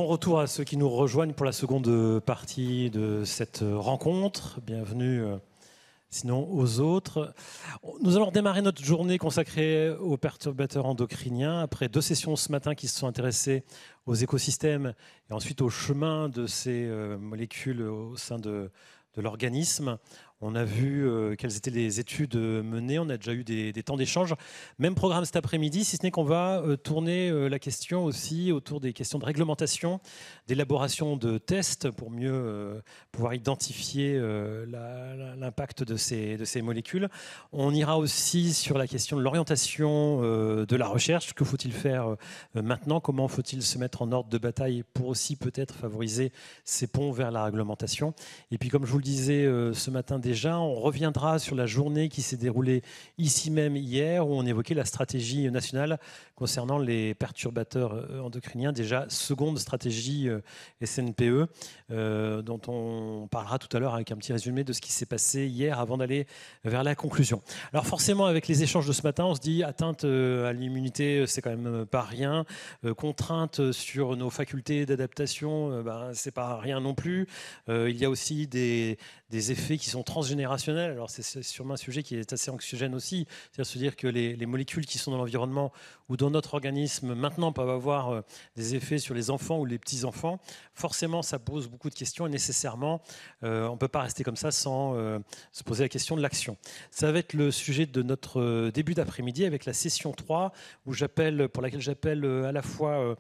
Bon retour à ceux qui nous rejoignent pour la seconde partie de cette rencontre. Bienvenue sinon aux autres. Nous allons démarrer notre journée consacrée aux perturbateurs endocriniens après 2 sessions ce matin qui se sont intéressées aux écosystèmes et ensuite au chemin de ces molécules au sein de l'organisme. On a vu quelles étaient les études menées, on a déjà eu des temps d'échange. Même programme cet après-midi, si ce n'est qu'on va tourner la question aussi autour des questions de réglementation, d'élaboration de tests pour mieux pouvoir identifier l'impact de ces molécules. On ira aussi sur la question de l'orientation de la recherche. Que faut-il faire maintenant? Comment faut-il se mettre en ordre de bataille pour aussi peut-être favoriser ces ponts vers la réglementation? Et puis comme je vous le disais ce matin déjà, on reviendra sur la journée qui s'est déroulée ici même hier, où on évoquait la stratégie nationale concernant les perturbateurs endocriniens, déjà seconde stratégie SNPE, dont on parlera tout à l'heure avec un petit résumé de ce qui s'est passé hier avant d'aller vers la conclusion. Alors forcément, avec les échanges de ce matin, on se dit atteinte à l'immunité, c'est quand même pas rien, contrainte sur nos facultés d'adaptation, c'est pas rien non plus. Il y a aussi des effets qui sont transgénérationnels. Alors c'est sûrement un sujet qui est assez anxiogène aussi, c'est-à-dire se dire que les molécules qui sont dans l'environnement ou dans notre organisme maintenant peuvent avoir des effets sur les enfants ou les petits-enfants. Forcément, ça pose beaucoup de questions et nécessairement, on ne peut pas rester comme ça sans se poser la question de l'action. Ça va être le sujet de notre début d'après-midi avec la session 3, pour laquelle j'appelle à la fois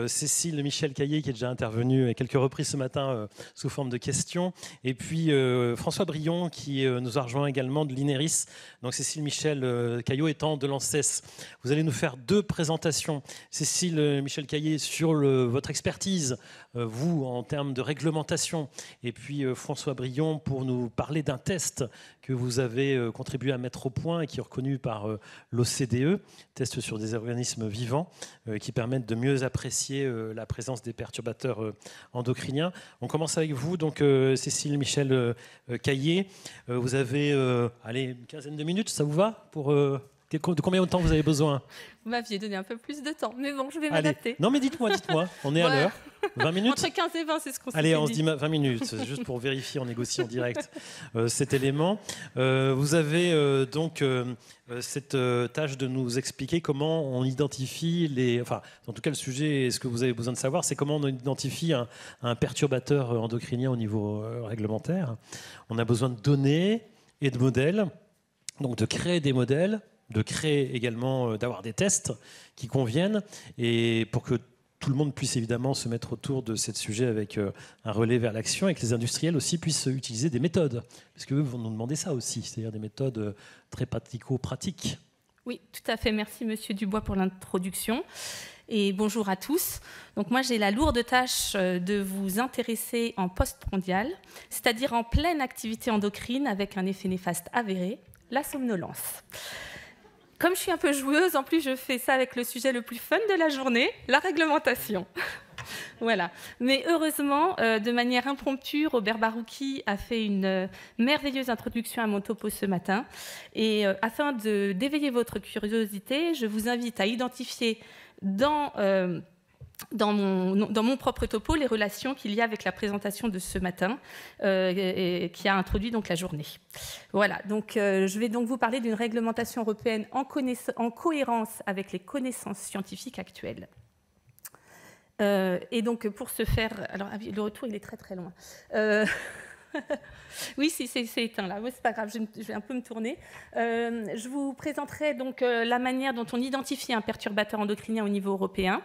Cécile Michel-Caillé, qui est déjà intervenue à quelques reprises ce matin sous forme de questions, et puis François Brion, qui nous a rejoint également de l'INERIS, donc Cécile Michel-Caillot étant de l'ANSES. Vous allez nous faire 2 présentations. Cécile Michel-Caillé sur votre expertise, vous, en termes de réglementation, et puis François Brion pour nous parler d'un test que vous avez contribué à mettre au point et qui est reconnu par l'OCDE, test sur des organismes vivants qui permettent de mieux apprécier la présence des perturbateurs endocriniens. On commence avec vous, donc Cécile Michel-Caillé. Vous avez une quinzaine de minutes, ça vous va pour de combien de temps vous avez besoin? Vous m'aviez donné un peu plus de temps, mais bon, je vais m'adapter. Non, mais dites-moi, on est à l'heure. 20 minutes? Entre 15 et 20, c'est ce qu'on s'est dit. Allez, on se dit 20 minutes, juste pour vérifier, on négocie en direct cet élément. Vous avez donc cette tâche de nous expliquer comment on identifie en tout cas le sujet, et ce que vous avez besoin de savoir, c'est comment on identifie un perturbateur endocrinien au niveau réglementaire. On a besoin de données et de modèles. Donc de créer des modèles, de créer également, d'avoir des tests qui conviennent, et pour que tout le monde puisse évidemment se mettre autour de ce sujet avec un relais vers l'action, et que les industriels aussi puissent utiliser des méthodes, parce qu'eux vont nous demander ça aussi, c'est-à-dire des méthodes très pratico-pratiques. Oui, tout à fait. Merci Monsieur Dubois pour l'introduction. Et bonjour à tous. Donc moi, j'ai la lourde tâche de vous intéresser en post-prandial, c'est-à-dire en pleine activité endocrine avec un effet néfaste avéré, la somnolence. Comme je suis un peu joueuse, en plus je fais ça avec le sujet le plus fun de la journée, la réglementation. Voilà. Mais heureusement, de manière impromptue, Robert Barouki a fait une merveilleuse introduction à mon topo ce matin. Et afin d'éveiller votre curiosité, je vous invite à identifier dans mon propre topo les relations qu'il y a avec la présentation de ce matin et qui a introduit donc la journée. Voilà, donc je vais donc vous parler d'une réglementation européenne en cohérence avec les connaissances scientifiques actuelles. Et donc pour ce faire, alors le retour il est très très loin. Oui, c'est éteint là, oui, c'est pas grave, je vais un peu me tourner. Je vous présenterai donc la manière dont on identifie un perturbateur endocrinien au niveau européen.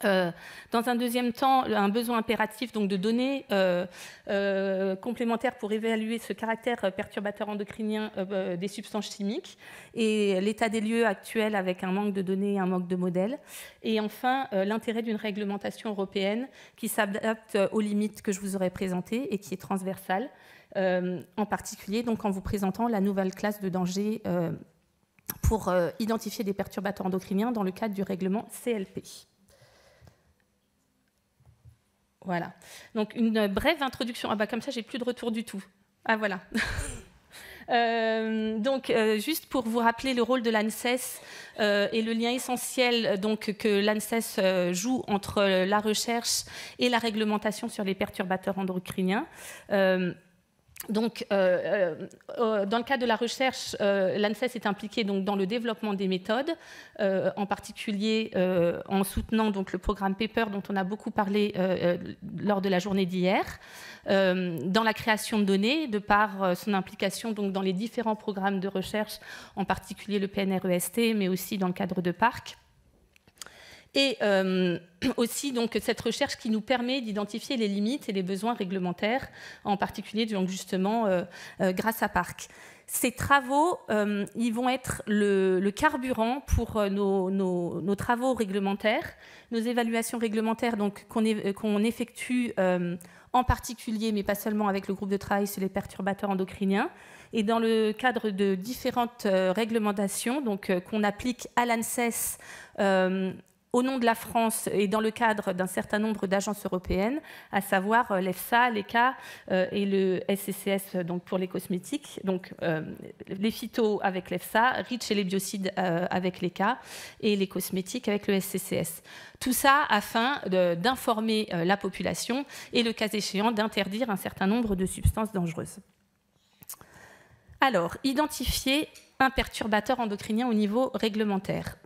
Dans un deuxième temps, un besoin impératif donc, de données complémentaires pour évaluer ce caractère perturbateur endocrinien des substances chimiques et l'état des lieux actuel avec un manque de données et un manque de modèles. Et enfin, l'intérêt d'une réglementation européenne qui s'adapte aux limites que je vous aurais présentées et qui est transversale, en particulier donc, en vous présentant la nouvelle classe de danger pour identifier des perturbateurs endocriniens dans le cadre du règlement CLP. Voilà. Donc, une brève introduction. Ah bah comme ça, j'ai plus de retour du tout. Ah voilà. Juste pour vous rappeler le rôle de l'ANSES et le lien essentiel que l'ANSES joue entre la recherche et la réglementation sur les perturbateurs endocriniens. Dans le cadre de la recherche, l'ANSES est impliquée dans le développement des méthodes, en particulier en soutenant le programme PAPER dont on a beaucoup parlé lors de la journée d'hier, dans la création de données, de par son implication dans les différents programmes de recherche, en particulier le PNREST, mais aussi dans le cadre de PARC. Et aussi cette recherche qui nous permet d'identifier les limites et les besoins réglementaires, en particulier justement grâce à PARC. Ces travaux, ils vont être le carburant pour nos travaux réglementaires, nos évaluations réglementaires qu'on effectue en particulier, mais pas seulement, avec le groupe de travail sur les perturbateurs endocriniens, et dans le cadre de différentes réglementations qu'on applique à l'ANSES au nom de la France et dans le cadre d'un certain nombre d'agences européennes, à savoir l'EFSA, l'ECHA et le SCCS pour les cosmétiques, les phytos avec l'EFSA, REACH et les biocides avec l'ECHA et les cosmétiques avec le SCCS. Tout ça afin d'informer la population et, le cas échéant, d'interdire un certain nombre de substances dangereuses. Alors, identifier un perturbateur endocrinien au niveau réglementaire.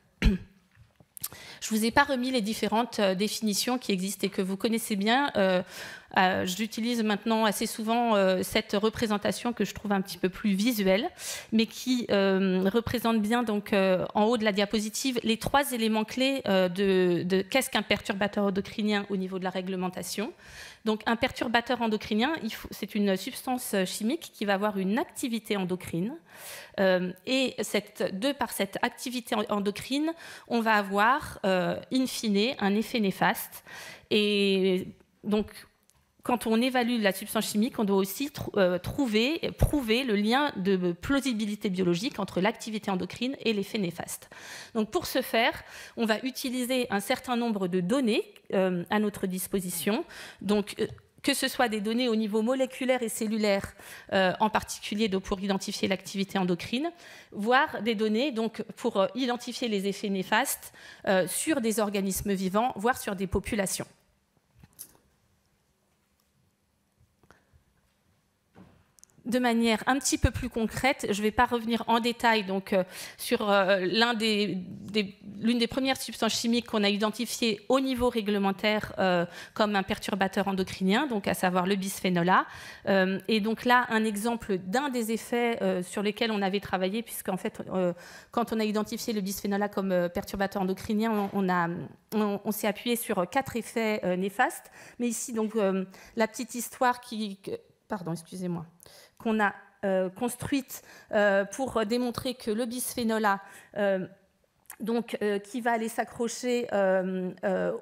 Je ne vous ai pas remis les différentes définitions qui existent et que vous connaissez bien. J'utilise maintenant assez souvent cette représentation que je trouve un petit peu plus visuelle, mais qui représente bien en haut de la diapositive les 3 éléments clés de qu'est-ce qu'un perturbateur endocrinien au niveau de la réglementation. Donc, un perturbateur endocrinien, c'est une substance chimique qui va avoir une activité endocrine. Et par cette activité endocrine, on va avoir, in fine, un effet néfaste. Et donc, quand on évalue la substance chimique, on doit aussi prouver le lien de plausibilité biologique entre l'activité endocrine et l'effet néfaste. Donc, pour ce faire, on va utiliser un certain nombre de données à notre disposition. Donc, que ce soit des données au niveau moléculaire et cellulaire, en particulier pour identifier l'activité endocrine, voire des données pour identifier les effets néfastes sur des organismes vivants, voire sur des populations. De manière un petit peu plus concrète, je ne vais pas revenir en détail sur l'une des premières substances chimiques qu'on a identifiées au niveau réglementaire comme un perturbateur endocrinien, à savoir le bisphénol A. Et donc là, un exemple d'un des effets sur lesquels on avait travaillé, puisqu'en fait, quand on a identifié le bisphénol A comme perturbateur endocrinien, on s'est appuyé sur 4 effets néfastes. Mais ici, la petite histoire qu'on a construite pour démontrer que le bisphénol A, qui va aller s'accrocher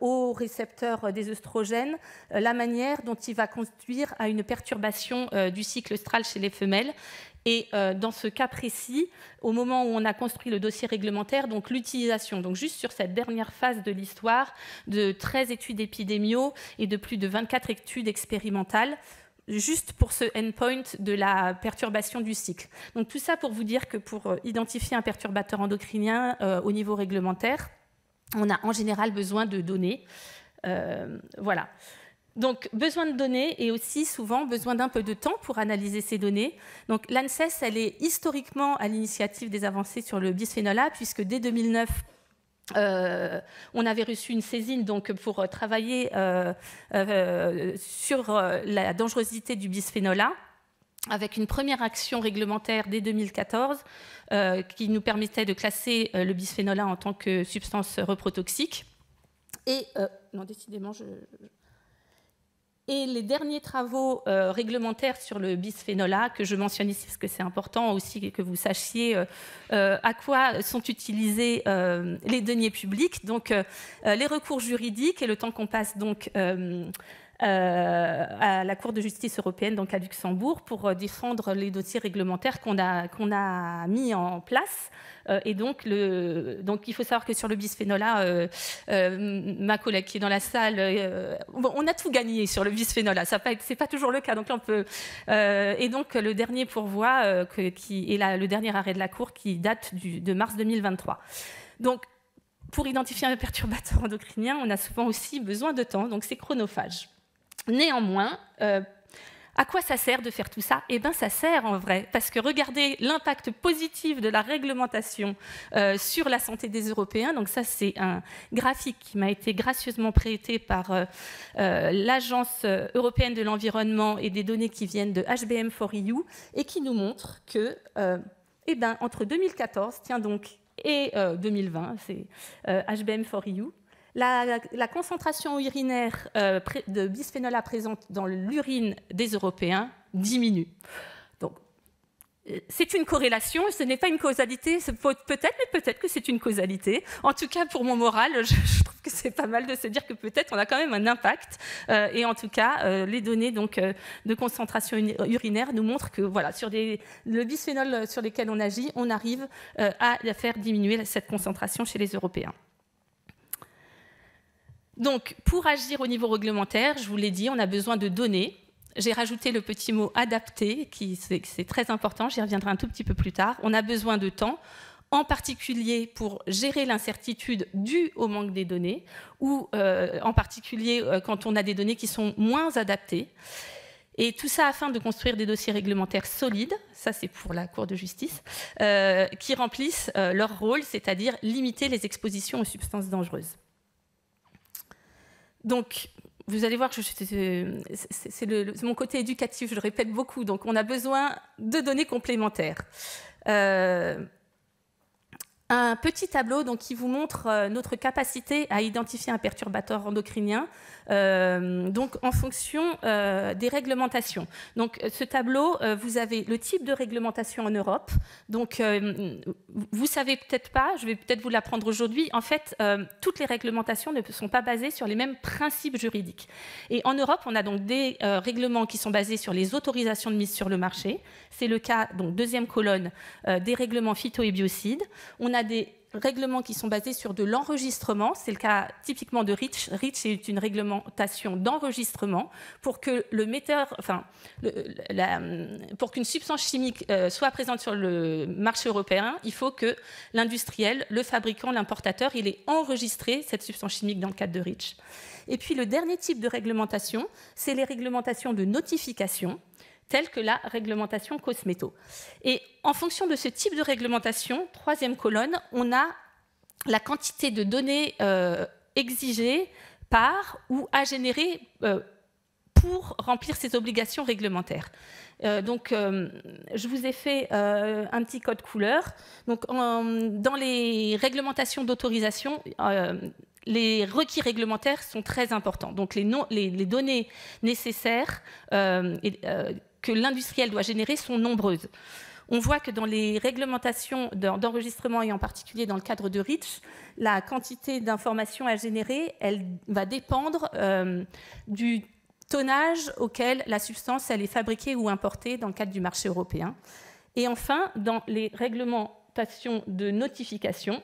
aux récepteurs des œstrogènes, la manière dont il va conduire à une perturbation du cycle œstral chez les femelles. Et dans ce cas précis, au moment où on a construit le dossier réglementaire, l'utilisation, juste sur cette dernière phase de l'histoire, de 13 études épidémiaux et de plus de 24 études expérimentales, juste pour ce endpoint de la perturbation du cycle. Donc tout ça pour vous dire que pour identifier un perturbateur endocrinien au niveau réglementaire, on a en général besoin de données. Voilà. Donc besoin de données et aussi souvent besoin d'un peu de temps pour analyser ces données. Donc l'ANSES, elle est historiquement à l'initiative des avancées sur le bisphénol A, puisque dès 2009, on avait reçu une saisine pour travailler sur la dangerosité du bisphénol A, avec une première action réglementaire dès 2014 qui nous permettait de classer le bisphénol A en tant que substance reprotoxique. Et non, décidément, Et les derniers travaux réglementaires sur le bisphénol A, que je mentionne ici parce que c'est important aussi que vous sachiez à quoi sont utilisés les deniers publics, les recours juridiques et le temps qu'on passe à la Cour de justice européenne, donc à Luxembourg, pour défendre les dossiers réglementaires qu'on a mis en place. Et donc, il faut savoir que sur le bisphénol A, ma collègue qui est dans la salle, on a tout gagné sur le bisphénol A. C'est pas toujours le cas. Donc là, on peut. Et donc, le dernier pourvoi, qui est le dernier arrêt de la Cour, qui date de mars 2023. Donc, pour identifier un perturbateur endocrinien, on a souvent aussi besoin de temps. Donc, c'est chronophage. Néanmoins, à quoi ça sert de faire tout ça? Eh bien, ça sert en vrai, parce que regardez l'impact positif de la réglementation sur la santé des Européens. Donc ça, c'est un graphique qui m'a été gracieusement prêté par l'Agence européenne de l'environnement et des données qui viennent de HBM4EU et qui nous montre que, entre 2014, et 2020, c'est HBM4EU, la concentration urinaire de bisphénol A présente dans l'urine des Européens diminue. Donc, c'est une corrélation, ce n'est pas une causalité, peut-être que c'est une causalité. En tout cas, pour mon moral, je trouve que c'est pas mal de se dire que peut-être on a quand même un impact. Et en tout cas, les données de concentration urinaire nous montrent que voilà, sur le bisphénol sur lesquels on agit, on arrive à faire diminuer cette concentration chez les Européens. Donc, pour agir au niveau réglementaire, je vous l'ai dit, on a besoin de données. J'ai rajouté le petit mot « adapté », c'est très important, j'y reviendrai un tout petit peu plus tard. On a besoin de temps, en particulier pour gérer l'incertitude due au manque des données, ou en particulier quand on a des données qui sont moins adaptées. Et tout ça afin de construire des dossiers réglementaires solides, ça c'est pour la Cour de justice, qui remplissent leur rôle, c'est-à-dire limiter les expositions aux substances dangereuses. Donc, vous allez voir que c'est mon côté éducatif, je le répète beaucoup. Donc, on a besoin de données complémentaires. Un petit tableau qui vous montre notre capacité à identifier un perturbateur endocrinien en fonction des réglementations. Donc, ce tableau, vous avez le type de réglementation en Europe. Donc, vous savez peut-être pas, je vais peut-être vous l'apprendre aujourd'hui. En fait, toutes les réglementations ne sont pas basées sur les mêmes principes juridiques. Et en Europe, on a donc des règlements qui sont basés sur les autorisations de mise sur le marché. C'est le cas, donc deuxième colonne, des règlements phyto et biocides. On a des règlements qui sont basés sur de l'enregistrement. C'est le cas typiquement de REACH. REACH est une réglementation d'enregistrement pour que pour qu'une substance chimique soit présente sur le marché européen, il faut que l'industriel, le fabricant, l'importateur, il ait enregistré cette substance chimique dans le cadre de REACH. Et puis le dernier type de réglementation, c'est les réglementations de notification, telles que la réglementation Cosmeto. Et en fonction de ce type de réglementation, troisième colonne, on a la quantité de données exigées par ou à générer pour remplir ces obligations réglementaires. Je vous ai fait un petit code couleur. Donc, dans les réglementations d'autorisation, les requis réglementaires sont très importants. Donc, les données nécessaires que l'industriel doit générer sont nombreuses. On voit que dans les réglementations d'enregistrement, et en particulier dans le cadre de REACH, la quantité d'informations à générer, elle va dépendre du tonnage auquel la substance elle est fabriquée ou importée dans le cadre du marché européen. Et enfin, dans les réglementations de notification,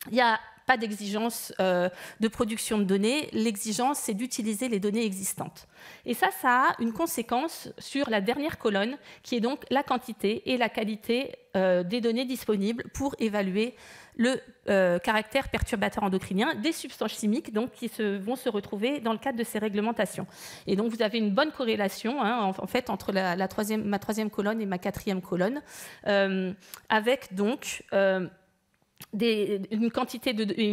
il n'y a pas d'exigence de production de données. L'exigence, c'est d'utiliser les données existantes. Et ça a une conséquence sur la dernière colonne, qui est donc la quantité et la qualité des données disponibles pour évaluer le caractère perturbateur endocrinien des substances chimiques qui vont se retrouver dans le cadre de ces réglementations. Et donc, vous avez une bonne corrélation en fait, entre ma troisième colonne et ma quatrième colonne, avec donc une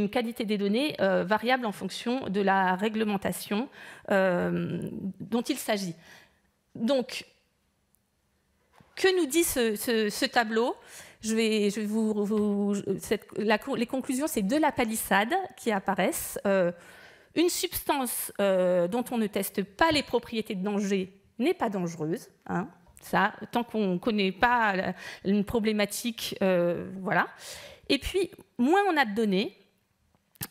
qualité des données variable en fonction de la réglementation dont il s'agit. Donc, que nous dit ce tableau ? Les conclusions, c'est de la palissade qui apparaissent. Une substance dont on ne teste pas les propriétés de danger n'est pas dangereuse. Ça, tant qu'on ne connaît pas une problématique, voilà. Et puis, moins on a de données,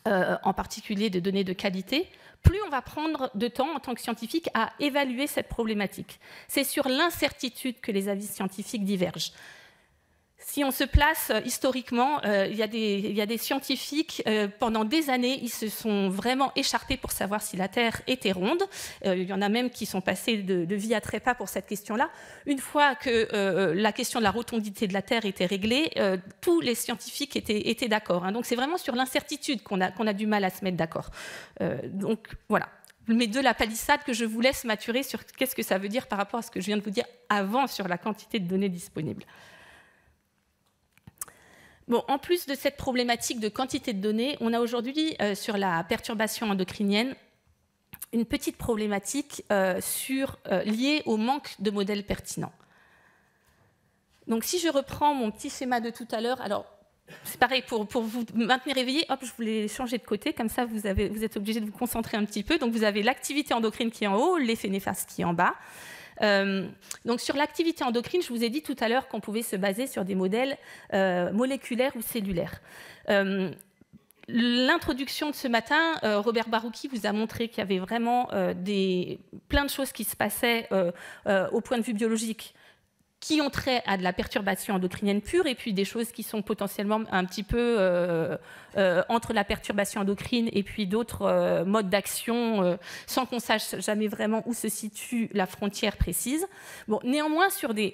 en particulier de données de qualité, plus on va prendre de temps en tant que scientifique à évaluer cette problématique. C'est sur l'incertitude que les avis scientifiques divergent. Si on se place historiquement, il y a des scientifiques, pendant des années, ils se sont vraiment écharpés pour savoir si la Terre était ronde. Il y en a même qui sont passés de vie à trépas pour cette question-là. Une fois que la question de la rotondité de la Terre était réglée, tous les scientifiques étaient d'accord. Hein. Donc c'est vraiment sur l'incertitude qu'on a du mal à se mettre d'accord. Donc voilà. Mais de la palissade que je vous laisse maturer sur qu'est-ce que ça veut dire par rapport à ce que je viens de vous dire avant sur la quantité de données disponibles. Bon, en plus de cette problématique de quantité de données, on a aujourd'hui sur la perturbation endocrinienne une petite problématique liée au manque de modèles pertinents. Donc si je reprends mon petit schéma de tout à l'heure, alors c'est pareil, pour vous maintenir éveillé, hop, je voulais changer de côté, comme ça vous êtes obligé de vous concentrer un petit peu. Donc vous avez l'activité endocrine qui est en haut, l'effet néfaste qui est en bas. Donc sur l'activité endocrine, je vous ai dit tout à l'heure qu'on pouvait se baser sur des modèles moléculaires ou cellulaires. L'introduction de ce matin, Robert Barouki vous a montré qu'il y avait vraiment plein de choses qui se passaient au point de vue biologique qui ont trait à de la perturbation endocrinienne pure, et puis des choses qui sont potentiellement un petit peu entre la perturbation endocrine et puis d'autres modes d'action, sans qu'on sache jamais vraiment où se situe la frontière précise. Bon, néanmoins, sur des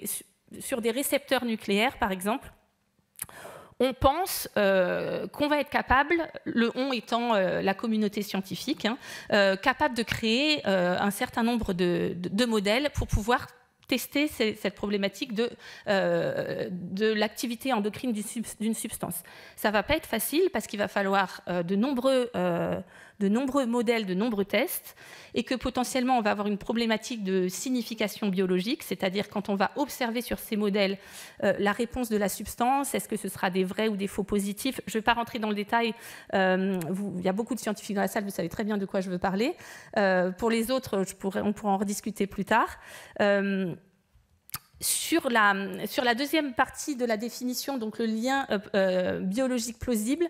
récepteurs nucléaires, par exemple, on pense qu'on va être capable, le on étant la communauté scientifique, capable de créer un certain nombre de modèles pour pouvoir tester cette problématique de l'activité endocrine d'une substance. Ça ne va pas être facile parce qu'il va falloir de nombreux modèles, de nombreux tests, et que potentiellement on va avoir une problématique de signification biologique, c'est-à-dire quand on va observer sur ces modèles la réponse de la substance, est-ce que ce sera des vrais ou des faux positifs. Je ne vais pas rentrer dans le détail, il y a beaucoup de scientifiques dans la salle, vous savez très bien de quoi je veux parler. Pour les autres, on pourra en rediscuter plus tard. Sur la deuxième partie de la définition, donc le lien biologique plausible,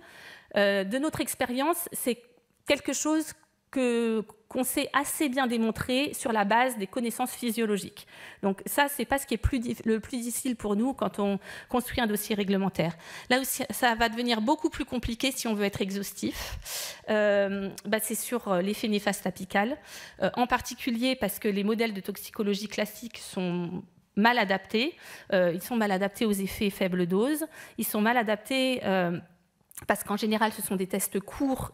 de notre expérience, c'est quelque chose qu'on sait assez bien démontrer sur la base des connaissances physiologiques. Donc ça, c'est pas ce qui est le plus difficile pour nous quand on construit un dossier réglementaire. Là où ça va devenir beaucoup plus compliqué si on veut être exhaustif, c'est sur l'effet néfaste apical, en particulier parce que les modèles de toxicologie classiques sont mal adaptés. Ils sont mal adaptés aux effets faible dose. Ils sont mal adaptés parce qu'en général, ce sont des tests courts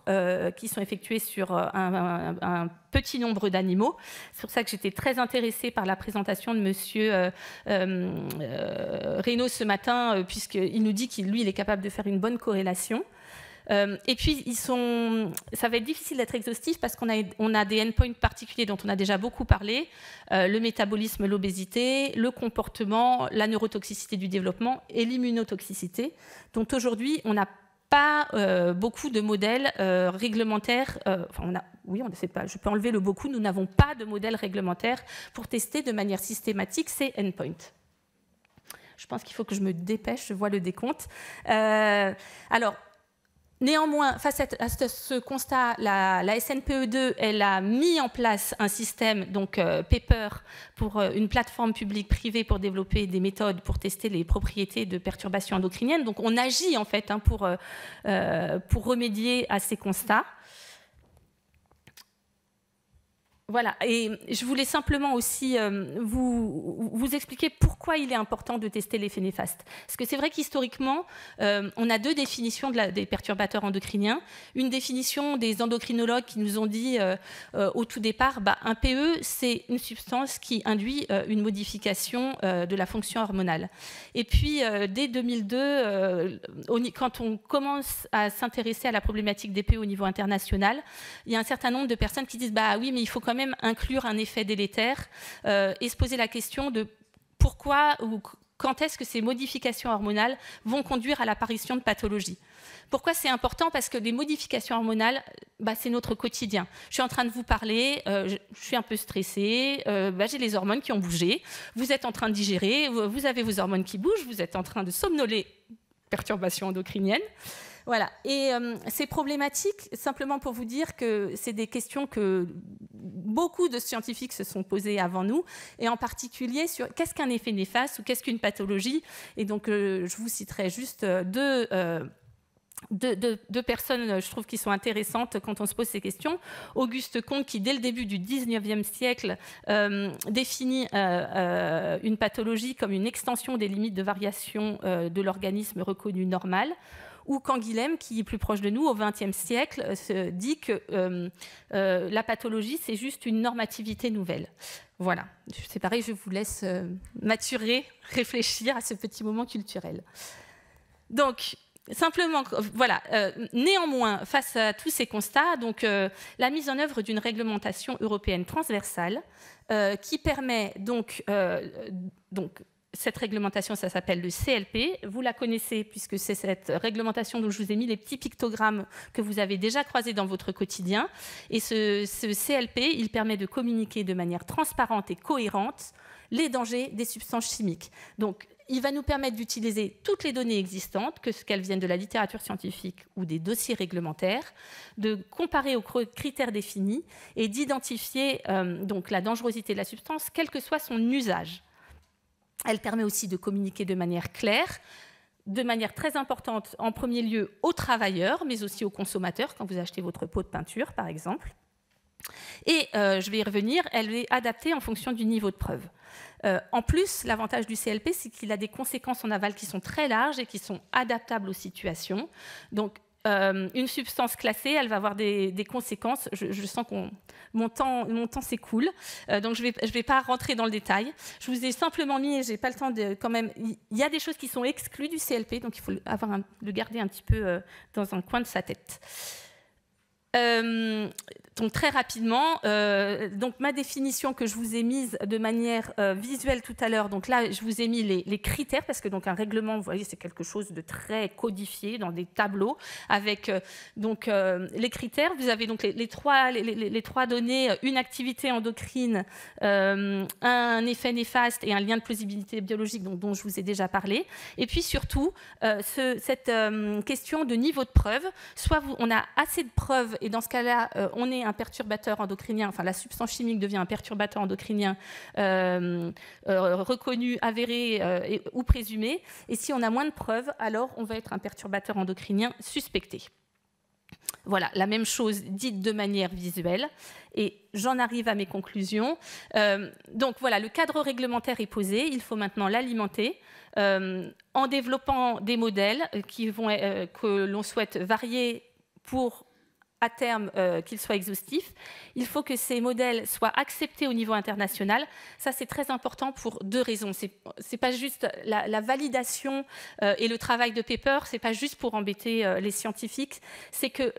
qui sont effectués sur un petit nombre d'animaux. C'est pour ça que j'étais très intéressée par la présentation de monsieur Reynaud ce matin, puisqu'il nous dit qu'il est capable de faire une bonne corrélation. Et puis, ça va être difficile d'être exhaustif parce qu'on a des endpoints particuliers dont on a déjà beaucoup parlé, le métabolisme, l'obésité, le comportement, la neurotoxicité du développement et l'immunotoxicité, dont aujourd'hui, on n'a pas beaucoup de modèles réglementaires. Je peux enlever le beaucoup, nous n'avons pas de modèles réglementaires pour tester de manière systématique ces endpoints. Je pense qu'il faut que je me dépêche, je vois le décompte. Alors, néanmoins, face à ce constat, la SNPE2, elle a mis en place un système, donc Paper, pour une plateforme publique-privée pour développer des méthodes pour tester les propriétés de perturbations endocriniennes. Donc on agit en fait pour remédier à ces constats. Voilà, et je voulais simplement aussi vous expliquer pourquoi il est important de tester l'effet néfaste. Parce que c'est vrai qu'historiquement, on a deux définitions des perturbateurs endocriniens. Une définition des endocrinologues qui nous ont dit au tout départ, un PE, c'est une substance qui induit une modification de la fonction hormonale. Et puis, dès 2002, quand on commence à s'intéresser à la problématique des PE au niveau international, il y a un certain nombre de personnes qui disent « oui, mais il faut quand même inclure un effet délétère et se poser la question de pourquoi ou quand est-ce que ces modifications hormonales vont conduire à l'apparition de pathologies. Pourquoi c'est important? Parce que les modifications hormonales, c'est notre quotidien. Je suis en train de vous parler, je suis un peu stressée, j'ai les hormones qui ont bougé, vous êtes en train de digérer, vous avez vos hormones qui bougent, vous êtes en train de somnoler, perturbations endocriniennes. Voilà. Et c'est problématique, simplement pour vous dire que c'est des questions que beaucoup de scientifiques se sont posées avant nous, et en particulier sur qu'est-ce qu'un effet néfaste ou qu'est-ce qu'une pathologie. Et donc, je vous citerai juste deux personnes, je trouve, qui sont intéressantes quand on se pose ces questions. Auguste Comte, qui, dès le début du 19e siècle, définit une pathologie comme une extension des limites de variation de l'organisme reconnu normal. Ou Canguilhem, qui est plus proche de nous, au XXe siècle, dit que la pathologie, c'est juste une normativité nouvelle. Voilà, c'est pareil, je vous laisse maturer, réfléchir à ce petit moment culturel. Donc, simplement, voilà. Néanmoins, face à tous ces constats, donc, la mise en œuvre d'une réglementation européenne transversale qui permet donc cette réglementation, ça s'appelle le CLP. Vous la connaissez puisque c'est cette réglementation dont je vous ai mis les petits pictogrammes que vous avez déjà croisés dans votre quotidien. Et ce CLP, il permet de communiquer de manière transparente et cohérente les dangers des substances chimiques. Donc, il va nous permettre d'utiliser toutes les données existantes, qu'elles viennent de la littérature scientifique ou des dossiers réglementaires, de comparer aux critères définis et d'identifier donc la dangerosité de la substance, quel que soit son usage. Elle permet aussi de communiquer de manière claire, de manière très importante, en premier lieu aux travailleurs, mais aussi aux consommateurs, quand vous achetez votre pot de peinture, par exemple. Et je vais y revenir, elle est adaptée en fonction du niveau de preuve. En plus, l'avantage du CLP, c'est qu'il a des conséquences en aval qui sont très larges et qui sont adaptables aux situations. Donc, une substance classée, elle va avoir des conséquences. Je sens que mon temps s'écoule, donc je vais pas rentrer dans le détail. Je vous ai simplement mis, et j'ai pas le temps de quand même. Il y a des choses qui sont exclues du CLP, donc il faut le garder un petit peu dans un coin de sa tête. Donc très rapidement, donc ma définition que je vous ai mise de manière visuelle tout à l'heure, donc là je vous ai mis les critères, parce que donc un règlement, vous voyez, c'est quelque chose de très codifié dans des tableaux avec donc les critères. Vous avez donc les trois données, une activité endocrine, un effet néfaste et un lien de plausibilité biologique, donc, dont je vous ai déjà parlé. Et puis surtout cette question de niveau de preuve. Soit on a assez de preuves, et dans ce cas-là, on est un perturbateur endocrinien, enfin la substance chimique devient un perturbateur endocrinien reconnu, avéré ou présumé. Et si on a moins de preuves, alors on va être un perturbateur endocrinien suspecté. Voilà, la même chose dite de manière visuelle. Et j'en arrive à mes conclusions. Donc voilà, le cadre réglementaire est posé. Il faut maintenant l'alimenter en développant des modèles que l'on souhaite varier pour à terme qu'ils soient exhaustifs. Il faut que ces modèles soient acceptés au niveau international. Ça, c'est très important pour deux raisons. C'est pas juste la validation et le travail de paper, c'est pas juste pour embêter les scientifiques, c'est que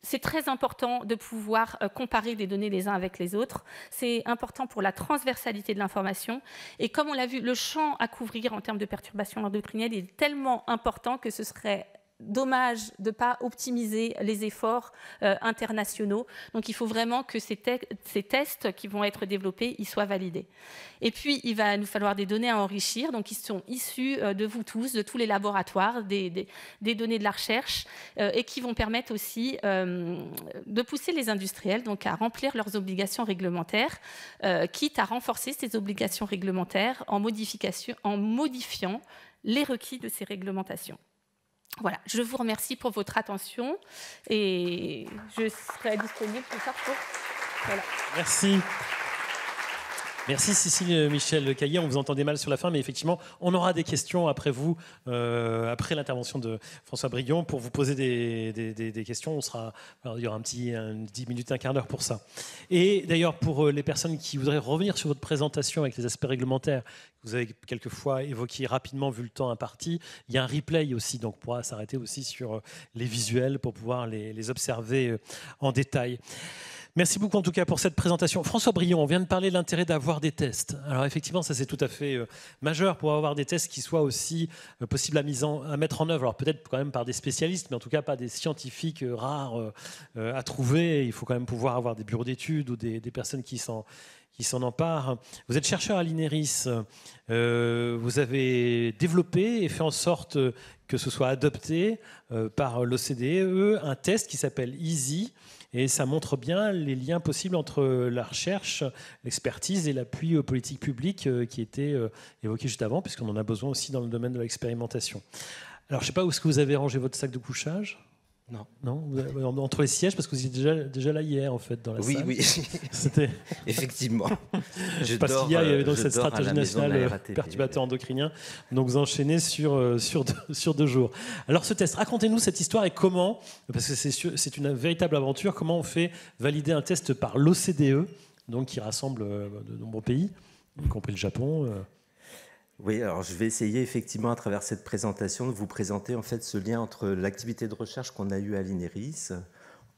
c'est très important de pouvoir comparer des données les uns avec les autres. C'est important pour la transversalité de l'information. Et comme on l'a vu, le champ à couvrir en termes de perturbations endocriniennes est tellement important que ce serait dommage de ne pas optimiser les efforts internationaux. Donc, il faut vraiment que ces tests qui vont être développés, ils soient validés. Et puis, il va nous falloir des données à enrichir. Donc, ils sont issus de vous tous, de tous les laboratoires, des données de la recherche, et qui vont permettre aussi de pousser les industriels donc, à remplir leurs obligations réglementaires, quitte à renforcer ces obligations réglementaires en modifiant les requis de ces réglementations. Voilà, je vous remercie pour votre attention et je serai disponible plus tard pour... Voilà. Merci. Merci Cécile Michel-Caillé, on vous entendait mal sur la fin, mais effectivement, on aura des questions après vous, après l'intervention de François Brion, pour vous poser des questions. Il y aura 10 minutes, un quart d'heure pour ça. Et d'ailleurs, pour les personnes qui voudraient revenir sur votre présentation avec les aspects réglementaires, que vous avez quelquefois évoqué rapidement vu le temps imparti, il y a un replay aussi, donc on pourra s'arrêter aussi sur les visuels pour pouvoir les observer en détail. Merci beaucoup en tout cas pour cette présentation. François Brion, on vient de parler de l'intérêt d'avoir des tests. Alors effectivement, ça c'est tout à fait majeur pour avoir des tests qui soient aussi possibles à mettre en œuvre. Alors peut-être quand même par des spécialistes, mais en tout cas pas des scientifiques rares à trouver. Il faut quand même pouvoir avoir des bureaux d'études ou des personnes qui qui s'en empare. Vous êtes chercheur à l'INERIS. Vous avez développé et fait en sorte que ce soit adopté par l'OCDE un test qui s'appelle EASY. Et ça montre bien les liens possibles entre la recherche, l'expertise et l'appui aux politiques publiques qui étaient évoqués juste avant, puisqu'on en a besoin aussi dans le domaine de l'expérimentation. Alors, je ne sais pas où est-ce que vous avez rangé votre sac de couchage. Non, entre les sièges, parce que vous étiez déjà là hier, en fait, dans la salle. Oui. C'était... Effectivement. Parce qu'hier, il y avait donc cette stratégie nationale perturbateur endocrinien. Donc, vous enchaînez sur 2 jours. Alors, ce test, racontez-nous cette histoire et comment, parce que c'est une véritable aventure, comment on fait valider un test par l'OCDE, donc qui rassemble de nombreux pays, y compris le Japon. Oui, alors je vais essayer effectivement à travers cette présentation de vous présenter en fait ce lien entre l'activité de recherche qu'on a eue à l'INERIS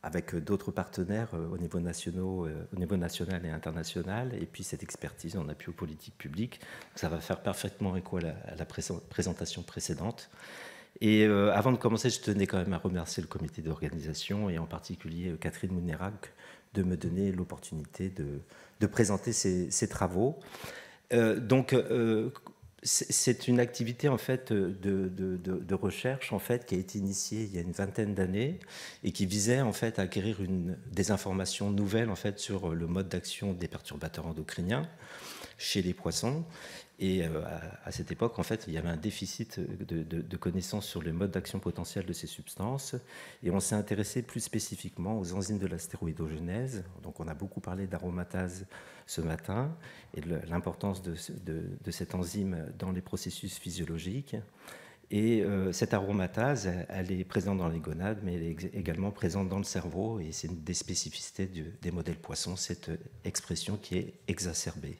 avec d'autres partenaires au niveau national et international, et puis cette expertise en appui aux politiques publiques. Ça va faire parfaitement écho à la présentation précédente. Et avant de commencer, je tenais quand même à remercier le comité d'organisation et en particulier Catherine Mounerac de me donner l'opportunité de présenter ces travaux. C'est une activité en fait de recherche en fait qui a été initiée il y a une vingtaine d'années et qui visait en fait à acquérir des informations nouvelles en fait sur le mode d'action des perturbateurs endocriniens chez les poissons. Et à cette époque, en fait, il y avait un déficit de connaissances sur le mode d'action potentiel de ces substances. Et on s'est intéressé plus spécifiquement aux enzymes de la stéroïdogenèse. Donc, on a beaucoup parlé d'aromatase ce matin et de l'importance de cette enzyme dans les processus physiologiques. Et cette aromatase, elle est présente dans les gonades, mais elle est également présente dans le cerveau. Et c'est une des spécificités des modèles poissons, cette expression qui est exacerbée.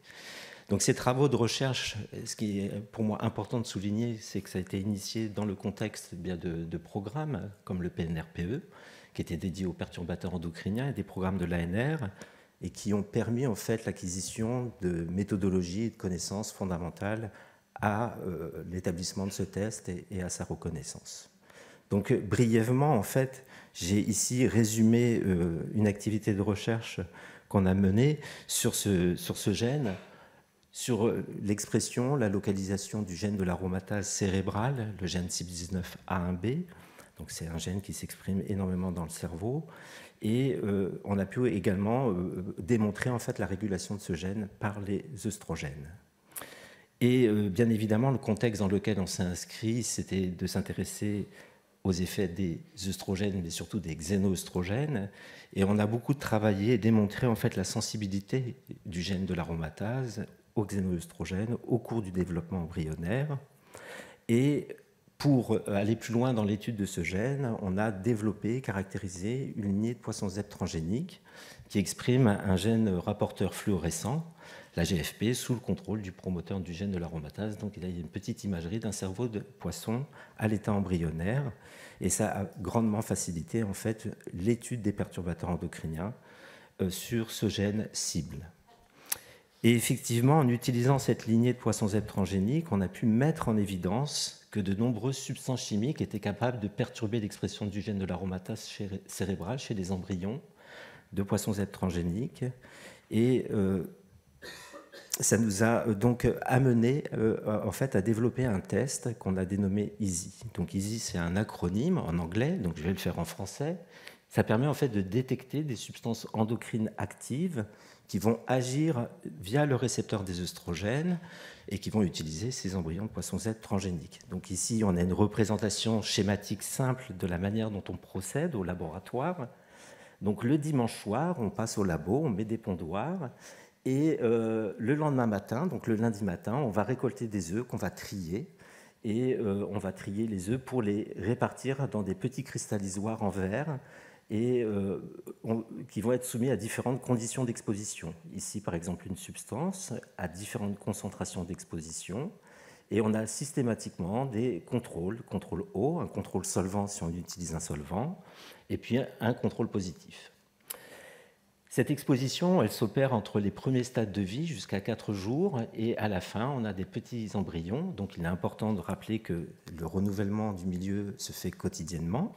Donc ces travaux de recherche, ce qui est pour moi important de souligner, c'est que ça a été initié dans le contexte de programmes comme le PNRPE, qui était dédié aux perturbateurs endocriniens, et des programmes de l'ANR, et qui ont permis en fait l'acquisition de méthodologies et de connaissances fondamentales à l'établissement de ce test et à sa reconnaissance. Donc brièvement, en fait, j'ai ici résumé une activité de recherche qu'on a menée sur ce gène, sur l'expression, la localisation du gène de l'aromatase cérébrale, le gène CYP19A1B. Donc c'est un gène qui s'exprime énormément dans le cerveau. Et on a pu également démontrer en fait la régulation de ce gène par les œstrogènes. Et bien évidemment, le contexte dans lequel on s'est inscrit, c'était de s'intéresser aux effets des œstrogènes, mais surtout des xénoœstrogènes. Et on a beaucoup travaillé et démontré en fait la sensibilité du gène de l'aromatase aux xénoœstrogènes au cours du développement embryonnaire. Et pour aller plus loin dans l'étude de ce gène, on a développé, caractérisé une lignée de poissons zèbres transgéniques qui exprime un gène rapporteur fluorescent, la GFP, sous le contrôle du promoteur du gène de l'aromatase. Donc il y a une petite imagerie d'un cerveau de poisson à l'état embryonnaire, et ça a grandement facilité en fait l'étude des perturbateurs endocriniens sur ce gène cible. Et effectivement, en utilisant cette lignée de poissons zèbres transgéniques, on a pu mettre en évidence que de nombreuses substances chimiques étaient capables de perturber l'expression du gène de l'aromatase cérébrale chez les embryons de poissons zèbres transgéniques. Et ça nous a donc amené en fait, à développer un test qu'on a dénommé EASY. Donc EASY, c'est un acronyme en anglais, donc je vais le faire en français. Ça permet en fait de détecter des substances endocrines actives qui vont agir via le récepteur des œstrogènes et qui vont utiliser ces embryons de poissons zèbres transgéniques. Donc ici, on a une représentation schématique simple de la manière dont on procède au laboratoire. Donc le dimanche soir, on passe au labo, on met des pondoirs, et le lendemain matin, donc le lundi matin, on va récolter des œufs qu'on va trier, et on va trier les œufs pour les répartir dans des petits cristallisoires en verre, et qui vont être soumis à différentes conditions d'exposition. Ici, par exemple, une substance à différentes concentrations d'exposition, et on a systématiquement des contrôle eau, un contrôle solvant si on utilise un solvant, et puis un contrôle positif. Cette exposition, elle s'opère entre les premiers stades de vie jusqu'à 4 jours, et à la fin, on a des petits embryons. Donc il est important de rappeler que le renouvellement du milieu se fait quotidiennement.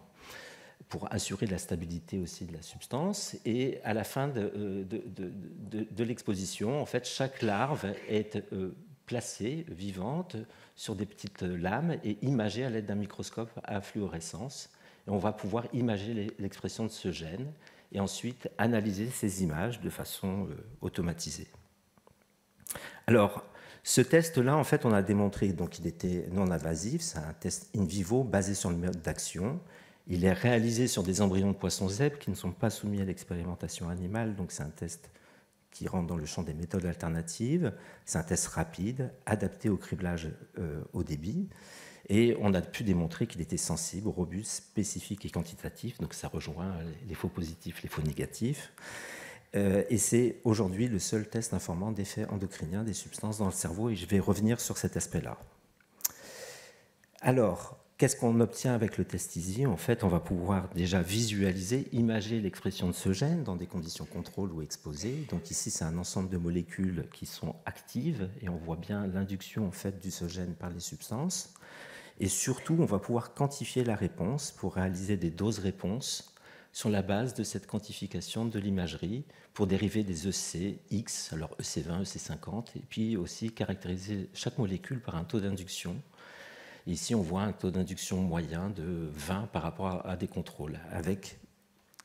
pour assurer la stabilité aussi de la substance. Et à la fin de l'exposition, en fait, chaque larve est placée, vivante, sur des petites lames et imagée à l'aide d'un microscope à fluorescence. Et on va pouvoir imager l'expression de ce gène et ensuite analyser ces images de façon automatisée. Alors, ce test-là, en fait, on a démontré qu'il était non-invasif. C'est un test in vivo basé sur le mode d'action. Il est réalisé sur des embryons de poissons zèbres qui ne sont pas soumis à l'expérimentation animale. Donc, c'est un test qui rentre dans le champ des méthodes alternatives. C'est un test rapide, adapté au criblage au débit. Et on a pu démontrer qu'il était sensible, robuste, spécifique et quantitatif. Donc, ça rejoint les faux positifs, les faux négatifs. Et c'est aujourd'hui le seul test informant d'effets endocriniens des substances dans le cerveau, et je vais revenir sur cet aspect-là. Alors, qu'est-ce qu'on obtient avec le test EASY? En fait, on va pouvoir déjà visualiser, imager l'expression de ce gène dans des conditions contrôle ou exposées. Donc ici, c'est un ensemble de molécules qui sont actives, et on voit bien l'induction en fait, de ce gène par les substances. Et surtout, on va pouvoir quantifier la réponse pour réaliser des doses-réponses sur la base de cette quantification de l'imagerie pour dériver des EC X, alors EC20, EC50, et puis aussi caractériser chaque molécule par un taux d'induction. Ici, on voit un taux d'induction moyen de 20 par rapport à des contrôles, avec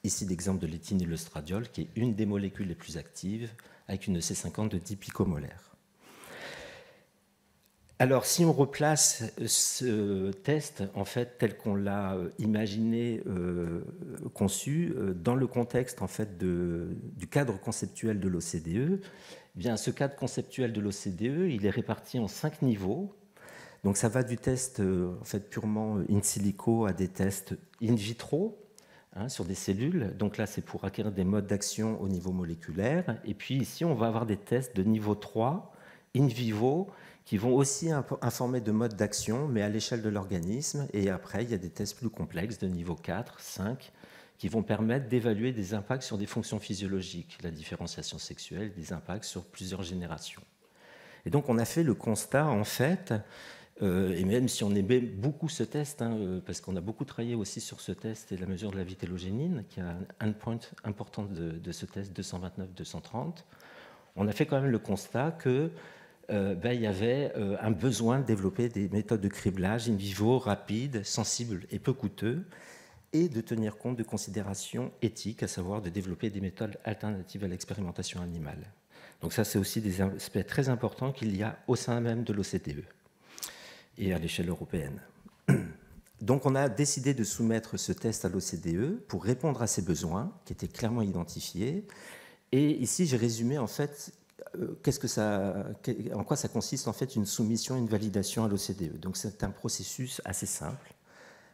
ici l'exemple de l'éthénylestradiol, qui est une des molécules les plus actives, avec une EC50 de 10 picomolaires. Alors, si on replace ce test, en fait, tel qu'on l'a imaginé, conçu, dans le contexte en fait, du cadre conceptuel de l'OCDE, eh bien, ce cadre conceptuel de l'OCDE, il est réparti en 5 niveaux. Donc, ça va du test en fait, purement in silico à des tests in vitro, sur des cellules. Donc là, c'est pour acquérir des modes d'action au niveau moléculaire. Et puis ici, on va avoir des tests de niveau 3, in vivo, qui vont aussi informer de modes d'action, mais à l'échelle de l'organisme. Et après, il y a des tests plus complexes de niveau 4, 5, qui vont permettre d'évaluer des impacts sur des fonctions physiologiques, la différenciation sexuelle, des impacts sur plusieurs générations. Et donc, on a fait le constat, en fait, et même si on aimait beaucoup ce test, parce qu'on a beaucoup travaillé aussi sur ce test et la mesure de la vitellogénine, qui a un endpoint important de ce test 229-230, on a fait quand même le constat que il y avait un besoin de développer des méthodes de criblage in vivo, rapides, sensibles et peu coûteux, et de tenir compte de considérations éthiques, à savoir de développer des méthodes alternatives à l'expérimentation animale. Donc ça, c'est aussi des aspects très importants qu'il y a au sein même de l'OCDE et à l'échelle européenne. Donc on a décidé de soumettre ce test à l'OCDE pour répondre à ces besoins qui étaient clairement identifiés. Et ici, j'ai résumé en fait en quoi ça consiste en fait une soumission, une validation à l'OCDE. Donc c'est un processus assez simple,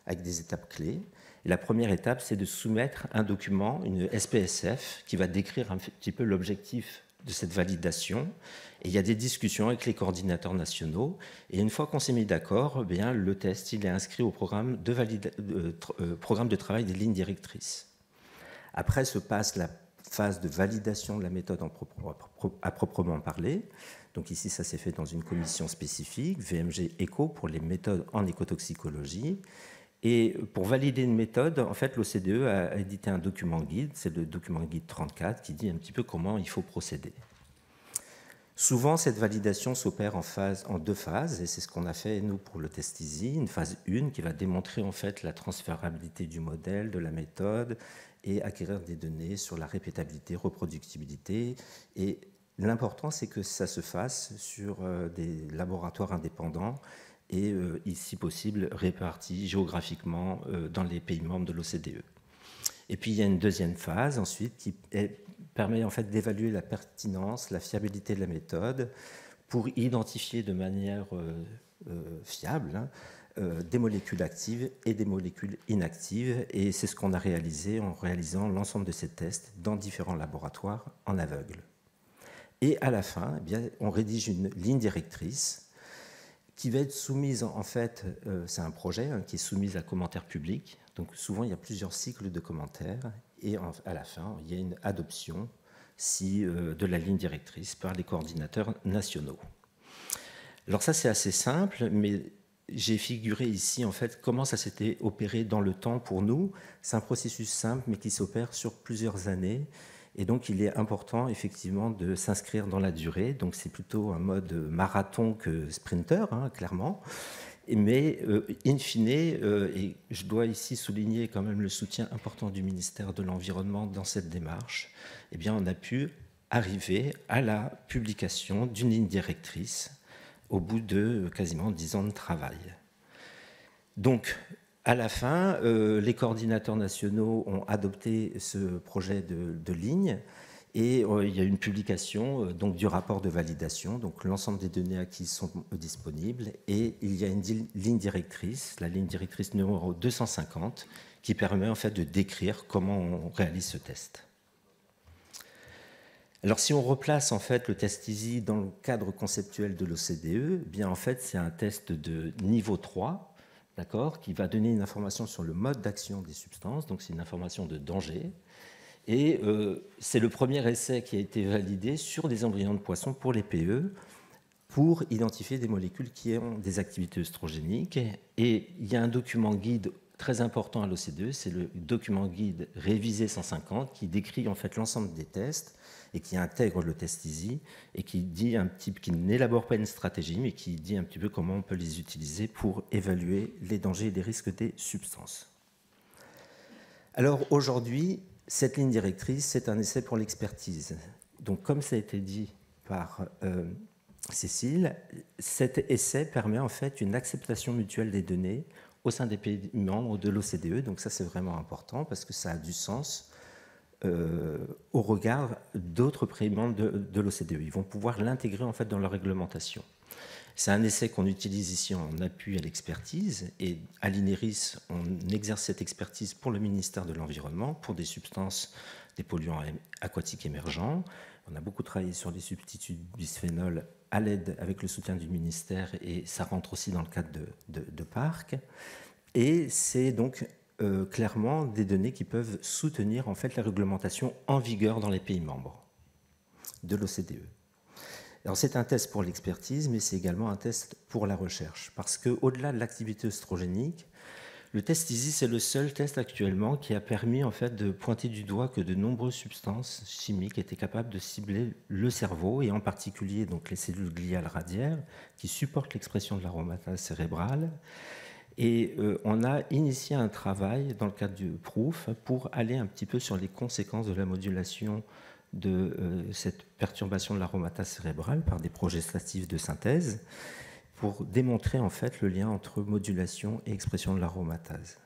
avec des étapes clés. Et la première étape, c'est de soumettre un document, une SPSF, qui va décrire un petit peu l'objectif de cette validation. Et il y a des discussions avec les coordinateurs nationaux. Et une fois qu'on s'est mis d'accord, le test il est inscrit au programme de travail des lignes directrices. Après se passe la phase de validation de la méthode à proprement parler. Donc ici, ça s'est fait dans une commission spécifique, VMG ECO, pour les méthodes en écotoxicologie. Et pour valider une méthode, en fait, l'OCDE a édité un document guide, c'est le document guide 34, qui dit un petit peu comment il faut procéder. Souvent, cette validation s'opère en 2 phases, et c'est ce qu'on a fait, nous, pour le test EASY. Une phase 1 qui va démontrer en fait, la transférabilité du modèle, de la méthode, et acquérir des données sur la répétabilité, reproductibilité. Et l'important, c'est que ça se fasse sur des laboratoires indépendants et, si possible, répartis géographiquement dans les pays membres de l'OCDE. Et puis, il y a une deuxième phase, ensuite, qui permet en fait, d'évaluer la pertinence, la fiabilité de la méthode pour identifier de manière fiable des molécules actives et des molécules inactives. Et c'est ce qu'on a réalisé en réalisant l'ensemble de ces tests dans différents laboratoires en aveugle. Et à la fin, on rédige une ligne directrice qui va être soumise, en fait, c'est un projet qui est soumis à commentaires publics. Donc souvent, il y a plusieurs cycles de commentaires. Et à la fin, il y a une adoption de la ligne directrice par les coordinateurs nationaux. Alors ça, c'est assez simple, mais j'ai figuré ici en fait comment ça s'était opéré dans le temps pour nous. C'est un processus simple mais qui s'opère sur plusieurs années. Et donc, il est important, effectivement, de s'inscrire dans la durée. Donc, c'est plutôt un mode marathon que sprinter, hein, clairement. Mais, in fine, et je dois ici souligner quand même le soutien important du ministère de l'Environnement dans cette démarche, eh bien, on a pu arriver à la publication d'une ligne directrice au bout de quasiment 10 ans de travail. Donc, à la fin, les coordinateurs nationaux ont adopté ce projet de ligne et il y a une publication donc, du rapport de validation. Donc l'ensemble des données acquises sont disponibles et il y a une ligne directrice, la ligne directrice numéro 250, qui permet en fait de décrire comment on réalise ce test. Alors si on replace en fait le test EASY dans le cadre conceptuel de l'OCDE, bien en fait c'est un test de niveau 3. Qui va donner une information sur le mode d'action des substances, donc c'est une information de danger. Et c'est le premier essai qui a été validé sur des embryons de poissons pour les PE, pour identifier des molécules qui ont des activités œstrogéniques. Et il y a un document guide très important à l'OCDE, c'est le document guide révisé 150, qui décrit en fait l'ensemble des tests et qui intègre le test EASY et qui dit qui n'élabore pas une stratégie, mais qui dit un petit peu comment on peut les utiliser pour évaluer les dangers et les risques des substances. Alors aujourd'hui, cette ligne directrice, c'est un essai pour l'expertise. Donc comme ça a été dit par Cécile, cet essai permet en fait une acceptation mutuelle des données au sein des pays membres de l'OCDE. Donc ça, c'est vraiment important parce que ça a du sens au regard d'autres pays membres de l'OCDE. Ils vont pouvoir l'intégrer en fait dans leur réglementation. C'est un essai qu'on utilise ici en appui à l'expertise et à l'INERIS, on exerce cette expertise pour le ministère de l'Environnement, pour des substances, des polluants aquatiques émergents. On a beaucoup travaillé sur les substituts de bisphénol à l'aide avec le soutien du ministère et ça rentre aussi dans le cadre de PARC. Et c'est donc clairement des données qui peuvent soutenir en fait la réglementation en vigueur dans les pays membres de l'OCDE. Alors c'est un test pour l'expertise, mais c'est également un test pour la recherche, parce qu'au-delà de l'activité œstrogénique, le test EASY, c'est le seul test actuellement qui a permis en fait de pointer du doigt que de nombreuses substances chimiques étaient capables de cibler le cerveau, et en particulier donc les cellules gliales radiaires, qui supportent l'expression de l'aromatase cérébrale. Et on a initié un travail dans le cadre du PROOF pour aller un petit peu sur les conséquences de la modulation de cette perturbation de l'aromatase cérébrale par des progestatifs de synthèse pour démontrer en fait le lien entre modulation et expression de l'aromatase.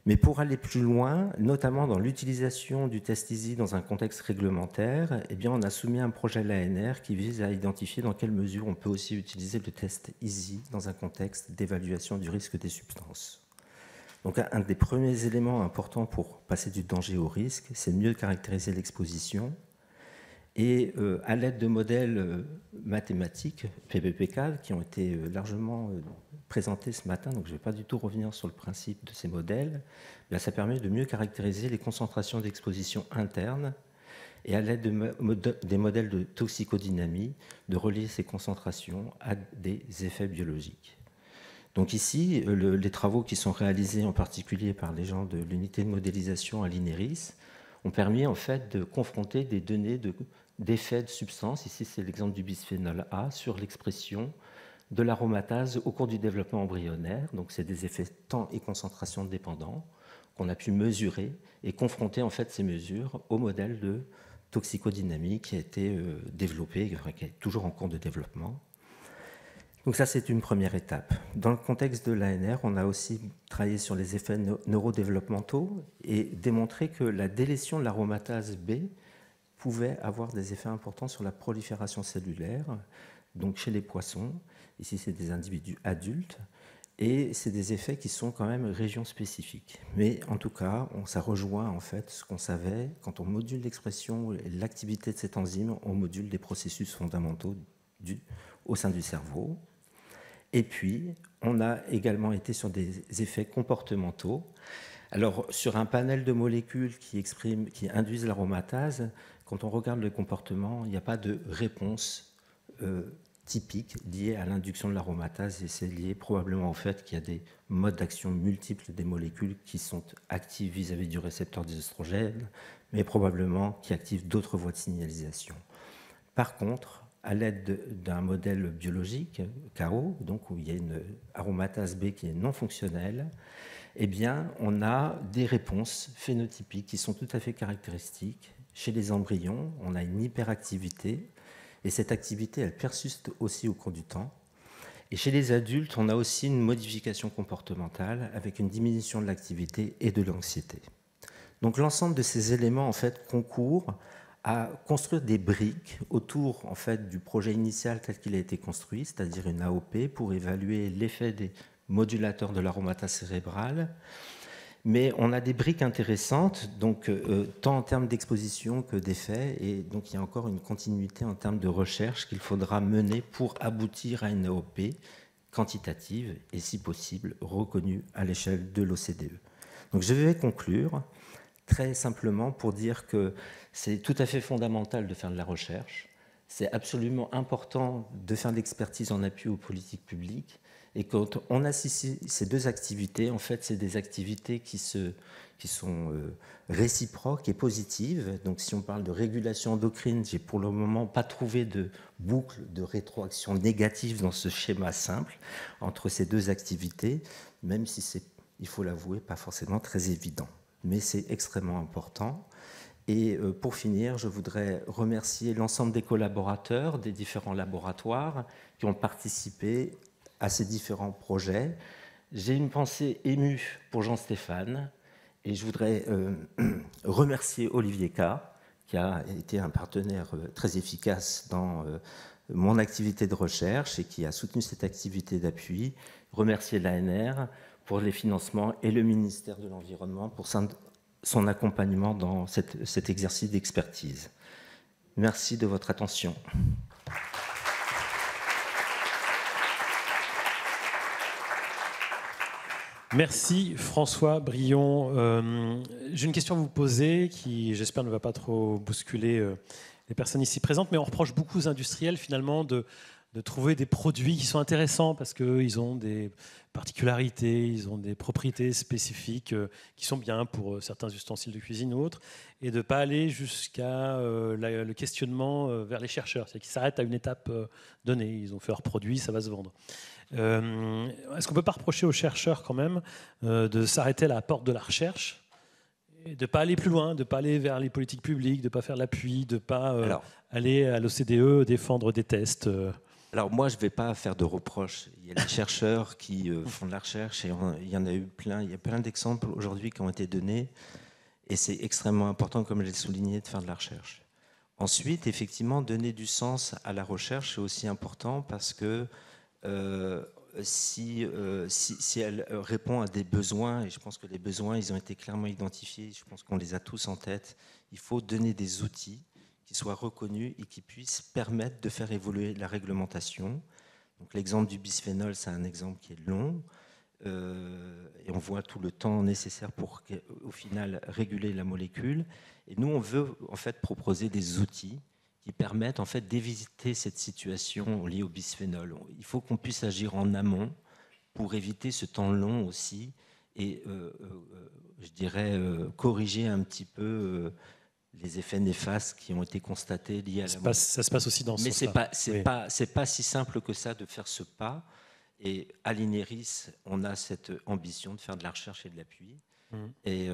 Mais pour aller plus loin, notamment dans l'utilisation du test EASY dans un contexte réglementaire, eh bien on a soumis un projet à l'ANR qui vise à identifier dans quelle mesure on peut aussi utiliser le test EASY dans un contexte d'évaluation du risque des substances. Donc un des premiers éléments importants pour passer du danger au risque, c'est de mieux caractériser l'exposition. Et à l'aide de modèles mathématiques, PBPK, qui ont été largement présentés ce matin, donc je ne vais pas du tout revenir sur le principe de ces modèles, bien, ça permet de mieux caractériser les concentrations d'exposition interne et à l'aide des modèles de toxicodynamie, de relier ces concentrations à des effets biologiques. Donc ici, les travaux qui sont réalisés en particulier par les gens de l'unité de modélisation à l'INERIS ont permis en fait de confronter des données d'effets de substances, ici c'est l'exemple du bisphénol A, sur l'expression de l'aromatase au cours du développement embryonnaire. Donc c'est des effets temps et concentration dépendants qu'on a pu mesurer et confronter en fait ces mesures au modèle de toxicodynamie qui a été développé, qui est toujours en cours de développement. Donc ça, c'est une première étape. Dans le contexte de l'ANR, on a aussi travaillé sur les effets neurodéveloppementaux et démontré que la délétion de l'aromatase B pouvait avoir des effets importants sur la prolifération cellulaire, donc chez les poissons. Ici, c'est des individus adultes, et c'est des effets qui sont quand même région spécifiques. Mais en tout cas, ça rejoint en fait ce qu'on savait, quand on module l'expression et l'activité de cette enzyme, on module des processus fondamentaux au sein du cerveau. Et puis, on a également été sur des effets comportementaux. Alors, sur un panel de molécules qui induisent l'aromatase, quand on regarde le comportement, il n'y a pas de réponse typiques liées à l'induction de l'aromatase, et c'est lié probablement au fait qu'il y a des modes d'action multiples des molécules qui sont actives vis-à-vis du récepteur des oestrogènes, mais probablement qui activent d'autres voies de signalisation. Par contre, à l'aide d'un modèle biologique, KO, donc où il y a une aromatase B qui est non fonctionnelle, eh bien, on a des réponses phénotypiques qui sont tout à fait caractéristiques. Chez les embryons, on a une hyperactivité, et cette activité, elle persiste aussi au cours du temps. Et chez les adultes, on a aussi une modification comportementale avec une diminution de l'activité et de l'anxiété. Donc l'ensemble de ces éléments en fait, concourent à construire des briques autour en fait, du projet initial tel qu'il a été construit, c'est-à-dire une AOP pour évaluer l'effet des modulateurs de l'aromatase cérébrale. Mais on a des briques intéressantes, donc, tant en termes d'exposition que d'effets, et donc il y a encore une continuité en termes de recherche qu'il faudra mener pour aboutir à une AOP quantitative et, si possible, reconnue à l'échelle de l'OCDE. Donc je vais conclure très simplement pour dire que c'est tout à fait fondamental de faire de la recherche. C'est absolument important de faire de l'expertise en appui aux politiques publiques. Et quand on associe ces deux activités, en fait, c'est des activités qui sont réciproques et positives. Donc, si on parle de régulation endocrine, j'ai pour le moment pas trouvé de boucle de rétroaction négative dans ce schéma simple entre ces deux activités, même si c'est, il faut l'avouer, pas forcément très évident. Mais c'est extrêmement important. Et pour finir, je voudrais remercier l'ensemble des collaborateurs des différents laboratoires qui ont participé à ces différents projets. J'ai une pensée émue pour Jean-Stéphane et je voudrais remercier Olivier K, qui a été un partenaire très efficace dans mon activité de recherche et qui a soutenu cette activité d'appui. Remercier l'ANR pour les financements et le ministère de l'Environnement pour son accompagnement dans cet exercice d'expertise. Merci de votre attention. Merci François Brion. J'ai une question à vous poser qui, j'espère, ne va pas trop bousculer les personnes ici présentes, mais on reproche beaucoup aux industriels finalement de trouver des produits qui sont intéressants parce qu'ils ont des particularités, ils ont des propriétés spécifiques qui sont bien pour certains ustensiles de cuisine ou autres, et de ne pas aller jusqu'à le questionnement vers les chercheurs, c'est-à-dire qu'ils s'arrêtent à une étape donnée. Ils ont fait leur produit, ça va se vendre. Est-ce qu'on ne peut pas reprocher aux chercheurs quand même de s'arrêter à la porte de la recherche et de ne pas aller plus loin, de ne pas aller vers les politiques publiques, de ne pas faire l'appui, de ne pas aller à l'OCDE défendre des tests Alors moi, je ne vais pas faire de reproches. Il y a des chercheurs qui font de la recherche et il y en a eu plein. Il y a plein d'exemples aujourd'hui qui ont été donnés et c'est extrêmement important, comme je l'ai souligné, de faire de la recherche. Ensuite, effectivement, donner du sens à la recherche, c'est aussi important parce que si elle répond à des besoins, et je pense que les besoins, ils ont été clairement identifiés, je pense qu'on les a tous en tête, il faut donner des outils qui soient reconnus et qui puissent permettre de faire évoluer la réglementation. Donc, l'exemple du bisphénol, c'est un exemple qui est long, et on voit tout le temps nécessaire pour, au final, réguler la molécule. Et nous, on veut en fait proposer des outils qui permettent en fait d'éviter cette situation liée au bisphénol. Il faut qu'on puisse agir en amont pour éviter ce temps long aussi et je dirais corriger un petit peu les effets néfastes qui ont été constatés liés à la molécule. Ça se passe aussi dans ce sens-là. Mais c'est pas si simple que ça de faire ce pas. Et à l'INERIS, on a cette ambition de faire de la recherche et de l'appui. Et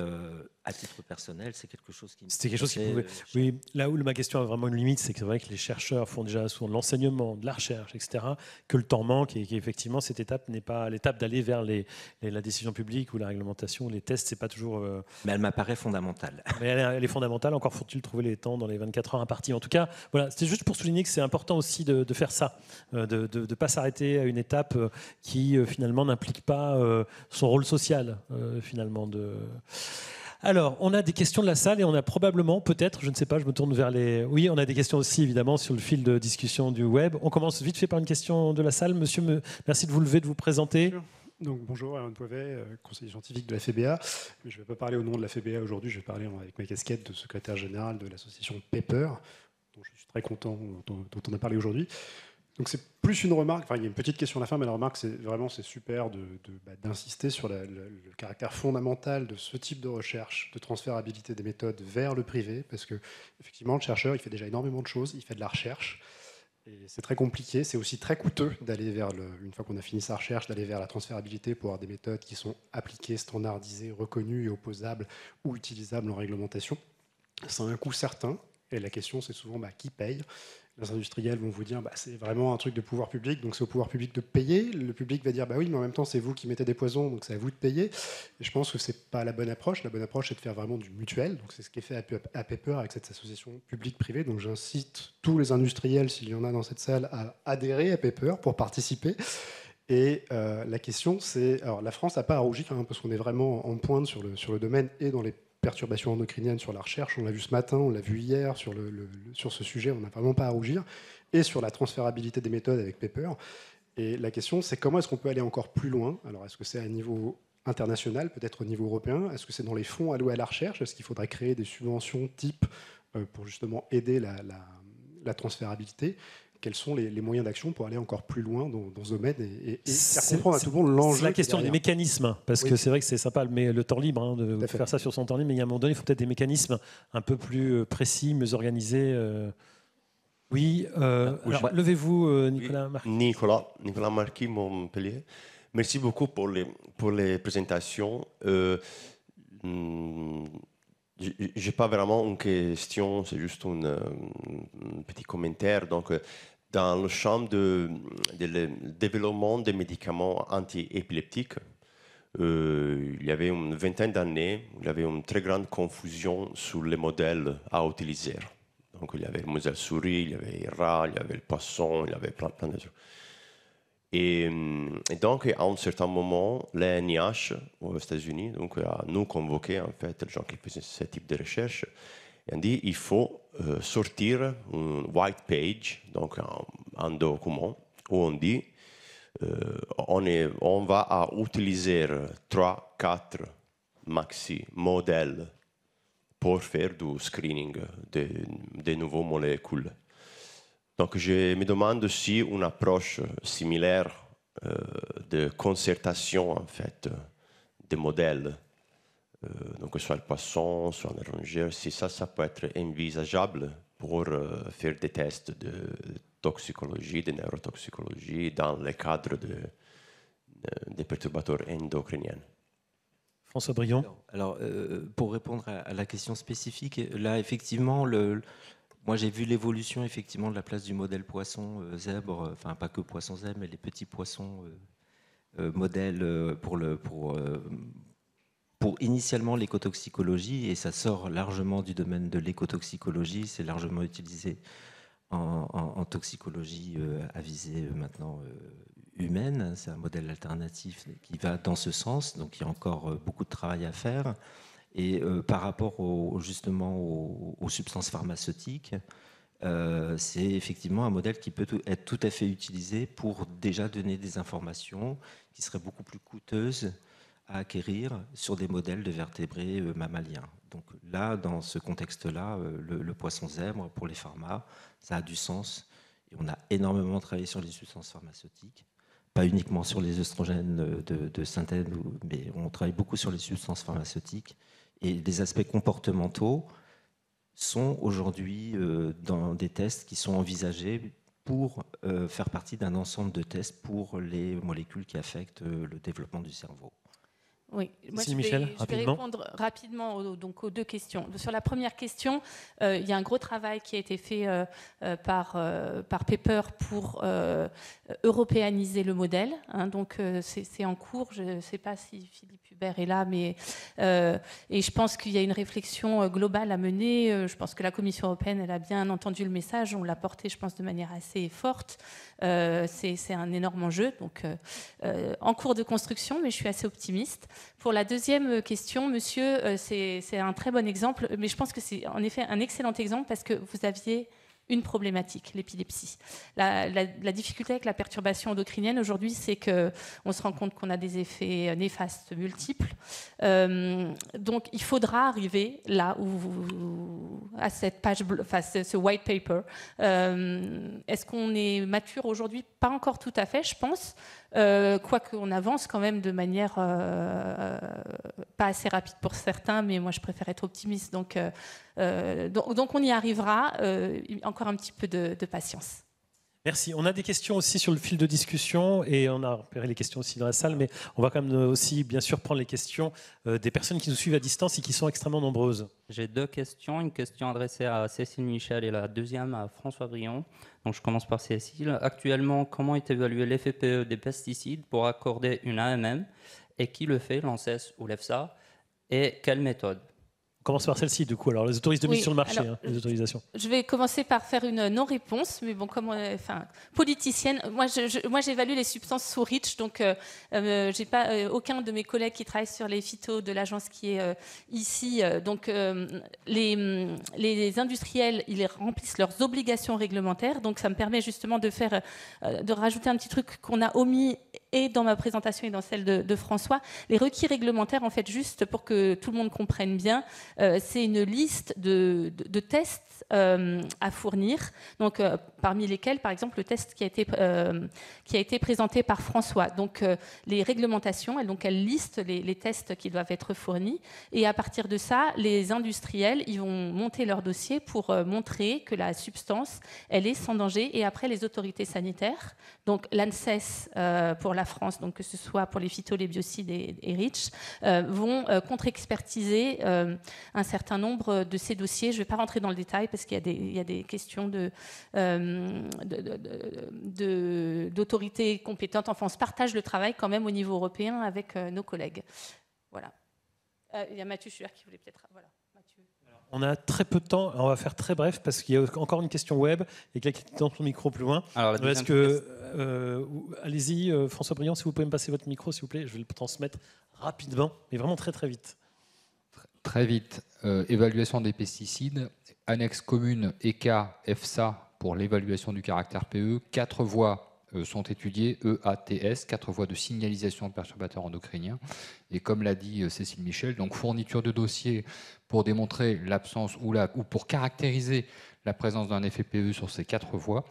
à titre personnel, c'est quelque chose qui... C'était quelque chose qui pouvait... Oui, là où ma question a vraiment une limite, c'est que c'est vrai que les chercheurs font déjà souvent de l'enseignement, de la recherche, etc., que le temps manque et qu'effectivement, cette étape n'est pas l'étape d'aller vers la décision publique ou la réglementation, les tests, c'est pas toujours... Mais elle m'apparaît fondamentale. Mais elle est fondamentale, encore faut-il trouver les temps dans les 24 heures imparties. En tout cas, voilà, c'était juste pour souligner que c'est important aussi de faire ça, de ne pas s'arrêter à une étape qui finalement n'implique pas son rôle social, finalement, Alors, on a des questions de la salle et on a probablement, peut-être, je ne sais pas, je me tourne vers les... Oui, on a des questions aussi, évidemment, sur le fil de discussion du web. On commence vite fait par une question de la salle. Monsieur, merci de vous lever, de vous présenter. Donc, bonjour, Alain Poivet, conseiller scientifique de la FEBA. Je ne vais pas parler au nom de la FEBA aujourd'hui, je vais parler avec ma casquette de secrétaire général de l'association PEPPER, dont je suis très content, dont on a parlé aujourd'hui. Donc c'est plus une remarque, enfin il y a une petite question à la fin, mais la remarque c'est super d'insister sur le caractère fondamental de ce type de recherche, de transférabilité des méthodes vers le privé, parce que effectivement le chercheur il fait déjà énormément de choses, il fait de la recherche, et c'est très compliqué, c'est aussi très coûteux d'aller vers, une fois qu'on a fini sa recherche, d'aller vers la transférabilité pour avoir des méthodes qui sont appliquées, standardisées, reconnues et opposables ou utilisables en réglementation. Ça a un coût certain, et la question c'est souvent qui paye. Les industriels vont vous dire c'est vraiment un truc de pouvoir public, donc c'est au pouvoir public de payer. Le public va dire oui, mais en même temps c'est vous qui mettez des poisons, donc c'est à vous de payer. Et je pense que c'est pas la bonne approche. La bonne approche c'est de faire vraiment du mutuel. Donc c'est ce qui est fait à Paper avec cette association publique-privée. Donc j'incite tous les industriels, s'il y en a dans cette salle, à adhérer à Paper pour participer. Et la question c'est, alors la France n'a pas à rougir parce qu'on est vraiment en pointe sur le domaine et dans les perturbations endocriniennes sur la recherche, on l'a vu ce matin, on l'a vu hier sur ce sujet, on n'a vraiment pas à rougir, et sur la transférabilité des méthodes avec Paper. Et la question, c'est comment est-ce qu'on peut aller encore plus loin? Alors, est-ce que c'est à niveau international, peut-être au niveau européen? Est-ce que c'est dans les fonds alloués à la recherche? Est-ce qu'il faudrait créer des subventions type pour justement aider la transférabilité? Quels sont les moyens d'action pour aller encore plus loin dans ce domaine et faire comprendre à tout le monde l'enjeu? C'est la question des mécanismes, parce que c'est vrai que c'est sympa le temps libre, de faire ça sur son temps libre, mais il y a un moment donné, il faut peut-être des mécanismes un peu plus précis, mieux organisés. Oui, alors, levez-vous, Nicolas Marquis. Nicolas Marquis, Montpellier. Merci beaucoup pour les présentations. Je n'ai pas vraiment une question, c'est juste un petit commentaire. Donc, dans le champ de développement des médicaments anti-épileptiques, il y avait une vingtaine d'années, il y avait une très grande confusion sur les modèles à utiliser. Donc, il y avait le modèle souris, il y avait le rat, il y avait le poisson, il y avait plein de choses. Et donc, à un certain moment, la NIH aux États-Unis a nous convoqué en fait les gens qui faisaient ce type de recherche et on dit il faut sortir un white page, donc un document où on dit on va utiliser 3-4 maxi modèles pour faire du screening des nouvelles molécules. Donc, je me demande si une approche similaire de concertation, en fait, des modèles, donc soit le poisson, soit le rongeur, si ça peut être envisageable pour faire des tests de toxicologie, de neurotoxicologie dans le cadre des perturbateurs endocriniens. François Brion. Alors pour répondre à la question spécifique, là, effectivement, moi, j'ai vu l'évolution effectivement de la place du modèle poisson zèbre, enfin pas que poisson zèbre, mais les petits poissons modèles pour initialement l'écotoxicologie, et ça sort largement du domaine de l'écotoxicologie, c'est largement utilisé en toxicologie à visée maintenant humaine. C'est un modèle alternatif qui va dans ce sens, donc il y a encore beaucoup de travail à faire. Et par rapport justement aux substances pharmaceutiques, c'est effectivement un modèle qui peut être tout à fait utilisé pour déjà donner des informations qui seraient beaucoup plus coûteuses à acquérir sur des modèles de vertébrés mammaliens. Donc là, dans ce contexte-là, le poisson zèbre pour les pharma, ça a du sens. Et on a énormément travaillé sur les substances pharmaceutiques, pas uniquement sur les œstrogènes de synthèse, mais on travaille beaucoup sur les substances pharmaceutiques. Et les aspects comportementaux sont aujourd'hui dans des tests qui sont envisagés pour faire partie d'un ensemble de tests pour les molécules qui affectent le développement du cerveau. Oui, moi si, je Michel, vais répondre rapidement aux deux questions. Sur la première question, il y a un gros travail qui a été fait par Paper pour européaniser le modèle. Donc c'est en cours. Je ne sais pas si Philippe Hubert est là, mais et je pense qu'il y a une réflexion globale à mener. Je pense que la Commission européenne, elle a bien entendu le message. On l'a porté, je pense, de manière assez forte. C'est un énorme enjeu. Donc en cours de construction, mais je suis assez optimiste. Pour la deuxième question, monsieur, c'est un très bon exemple, mais je pense que c'est en effet un excellent exemple parce que vous aviez une problématique, l'épilepsie. La difficulté avec la perturbation endocrinienne aujourd'hui, c'est qu'on se rend compte qu'on a des effets néfastes multiples. Donc, il faudra arriver là à cette page, enfin, ce white paper. Est-ce qu'on est mature aujourd'hui? Pas encore tout à fait, je pense. Quoique on avance quand même de manière pas assez rapide pour certains, mais moi je préfère être optimiste. Donc on y arrivera. Encore un petit peu de patience. Merci. On a des questions aussi sur le fil de discussion et on a repéré les questions aussi dans la salle, mais on va quand même aussi bien sûr prendre les questions des personnes qui nous suivent à distance et qui sont extrêmement nombreuses. J'ai 2 questions, une question adressée à Cécile Michel et la deuxième à François Briand. Donc je commence par Cécile. Actuellement, comment est évalué l'effet PE des pesticides pour accorder une AMM et qui le fait, l'ANSES ou l'EFSA, et quelle méthode? On commence par celle-ci, du coup. Alors, les autorisations de mise sur le marché, alors, les autorisations. Je vais commencer par faire une non-réponse, mais bon, comme politicienne, moi j'évalue les substances sous REACH, donc j'ai pas aucun de mes collègues qui travaillent sur les phytos de l'agence qui est ici. Donc les industriels, ils remplissent leurs obligations réglementaires, donc ça me permet justement de rajouter un petit truc qu'on a omis et dans ma présentation et dans celle de François. Les requis réglementaires, en fait, juste pour que tout le monde comprenne bien, c'est une liste de tests à fournir, donc parmi lesquels, par exemple, le test qui a été présenté par François. Donc les réglementations, elles listent les tests qui doivent être fournis, et à partir de ça, les industriels, ils vont monter leur dossier pour montrer que la substance, elle est sans danger, et après les autorités sanitaires, donc l'ANSES pour la France, donc que ce soit pour les phytos, les biocides et REACH, vont contre-expertiser un certain nombre de ces dossiers. Je ne vais pas rentrer dans le détail parce qu'il y a des questions d'autorités compétentes. Enfin, on se partage le travail quand même au niveau européen avec nos collègues. Voilà. Il y a Mathieu Schuer qui voulait peut-être... Voilà. On a très peu de temps, on va faire très bref parce qu'il y a encore une question web et quelqu'un qui tend son micro plus loin. Est-ce que, allez-y, François Briand, si vous pouvez me passer votre micro, s'il vous plaît, je vais le transmettre rapidement, mais vraiment très très vite. Très vite, évaluation des pesticides, annexe commune ECA, EFSA pour l'évaluation du caractère PE, 4 voies sont étudiées, EATS, 4 voies de signalisation de perturbateurs endocriniens. Et comme l'a dit Cécile Michel, donc fourniture de dossiers pour démontrer l'absence ou pour caractériser la présence d'un effet PE sur ces 4 voies.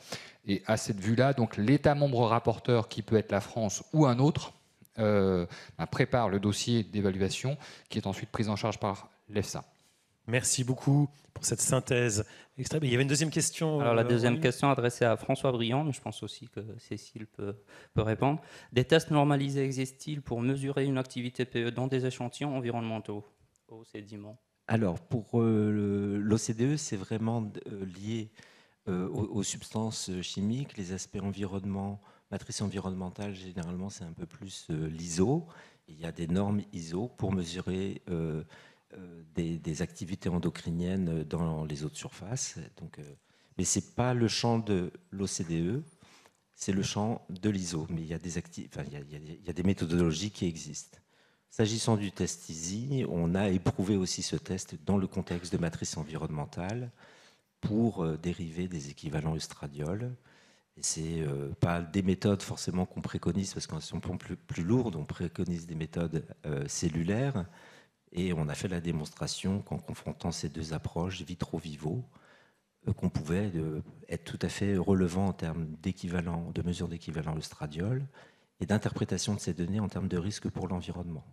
Et à cette vue-là, donc l'État membre rapporteur, qui peut être la France ou un autre, prépare le dossier d'évaluation qui est ensuite pris en charge par l'EFSA. Merci beaucoup pour cette synthèse extrême. Il y avait une deuxième question. Alors la deuxième question adressée à François Briand, mais je pense aussi que Cécile peut répondre. Des tests normalisés existent-ils pour mesurer une activité PE dans des échantillons environnementaux aux sédiments? Alors pour l'OCDE, c'est vraiment lié aux substances chimiques, les aspects environnement, matrice environnementale, généralement c'est un peu plus l'ISO. Il y a des normes ISO pour mesurer des activités endocriniennes dans les eaux de surface. Donc, mais ce n'est pas le champ de l'OCDE, c'est le champ de l'ISO. Mais il y a des méthodologies qui existent. S'agissant du test EASY, on a éprouvé aussi ce test dans le contexte de matrice environnementale pour dériver des équivalents œstradiol. Et ce n'est pas des méthodes forcément qu'on préconise parce qu'elles sont plus lourdes. On préconise des méthodes cellulaires. Et on a fait la démonstration qu'en confrontant ces deux approches, vitro-vivo, qu'on pouvait être tout à fait relevant en termes de mesure d'équivalent œstradiol et d'interprétation de ces données en termes de risque pour l'environnement.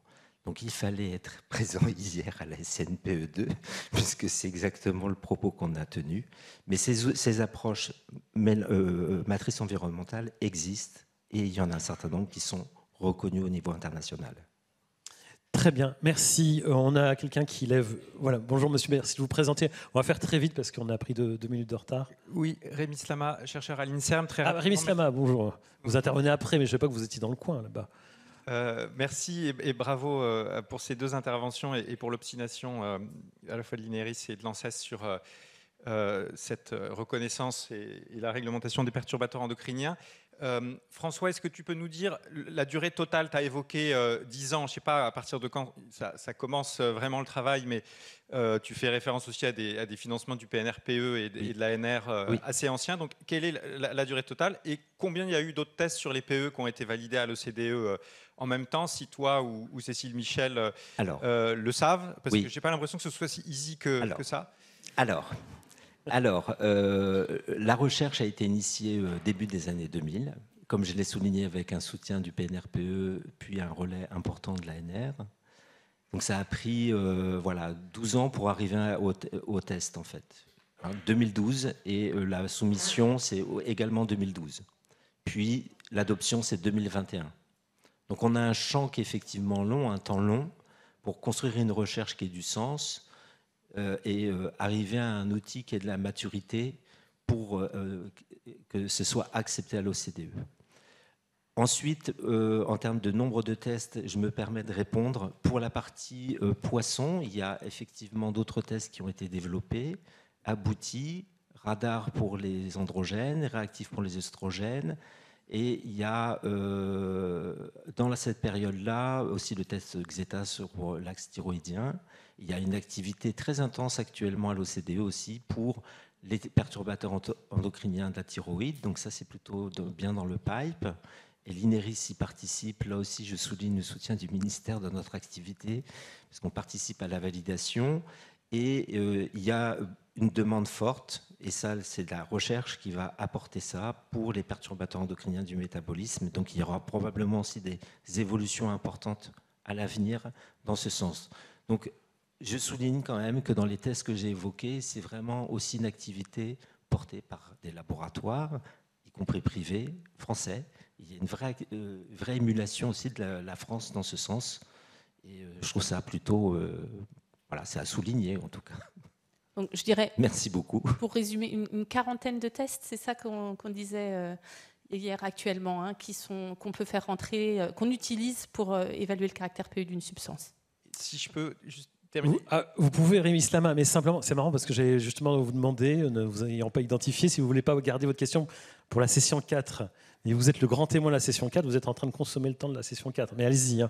Donc il fallait être présent hier à la SNPE2, puisque c'est exactement le propos qu'on a tenu. Mais ces approches matrice environnementale existent et il y en a un certain nombre qui sont reconnus au niveau international. Très bien, merci. On a quelqu'un qui lève... Voilà, bonjour monsieur, merci de vous présenter. On va faire très vite parce qu'on a pris 2 minutes de retard. Oui, Rémi Slama, chercheur à l'INSERM. Rémi Slama, bonjour. Vous intervenez après, mais je ne sais pas que vous étiez dans le coin là-bas. Merci et bravo pour ces 2 interventions et pour l'obstination à la fois de l'INERIS et de l'ANSES sur cette reconnaissance et la réglementation des perturbateurs endocriniens. François, est-ce que tu peux nous dire la durée totale? Tu as évoqué 10 ans, je ne sais pas à partir de quand ça commence vraiment le travail, mais tu fais référence aussi à des financements du PNRPE et de l'ANR assez anciens. Donc, quelle est la durée totale et combien il y a eu d'autres tests sur les PE qui ont été validés à l'OCDE en même temps, si toi ou Cécile Michel le savent? Parce que je n'ai pas l'impression que ce soit si easy que ça. Alors, la recherche a été initiée début des années 2000, comme je l'ai souligné, avec un soutien du PNRPE, puis un relais important de l'ANR. Donc ça a pris 12 ans pour arriver au test, en fait. 2012, et la soumission, c'est également 2012. Puis l'adoption, c'est 2021. Donc on a un champ qui est effectivement long, un temps long, pour construire une recherche qui ait du sens, et arriver à un outil qui ait de la maturité pour que ce soit accepté à l'OCDE. Ensuite, en termes de nombre de tests, je me permets de répondre. Pour la partie poisson, il y a effectivement d'autres tests qui ont été développés, aboutis, radar pour les androgènes, réactifs pour les œstrogènes. Et il y a, dans cette période-là, aussi le test Xeta sur l'axe thyroïdien. Il y a une activité très intense actuellement à l'OCDE aussi pour les perturbateurs endocriniens de la thyroïde. Donc ça, c'est plutôt bien dans le pipe. Et l'INERIS y participe. Là aussi, je souligne le soutien du ministère dans notre activité, parce qu'on participe à la validation. Et il y a une demande forte, et ça, c'est de la recherche qui va apporter ça pour les perturbateurs endocriniens du métabolisme. Donc il y aura probablement aussi des évolutions importantes à l'avenir dans ce sens. Donc je souligne quand même que dans les tests que j'ai évoqués, c'est vraiment aussi une activité portée par des laboratoires, y compris privés, français. Il y a une vraie émulation aussi de la France dans ce sens. Et je trouve ça plutôt... c'est à souligner en tout cas. Donc, je dirais, merci beaucoup. Pour résumer, une quarantaine de tests, c'est ça qu'on disait hier actuellement, qu'on peut faire rentrer, qu'on utilise pour évaluer le caractère PE d'une substance. Si je peux juste terminer. Vous pouvez, Rémi Slama, mais simplement, c'est marrant parce que j'allais justement vous demander, ne vous ayant pas identifié, si vous ne voulez pas garder votre question pour la session 4. Et vous êtes le grand témoin de la session 4, vous êtes en train de consommer le temps de la session 4. Mais allez-y.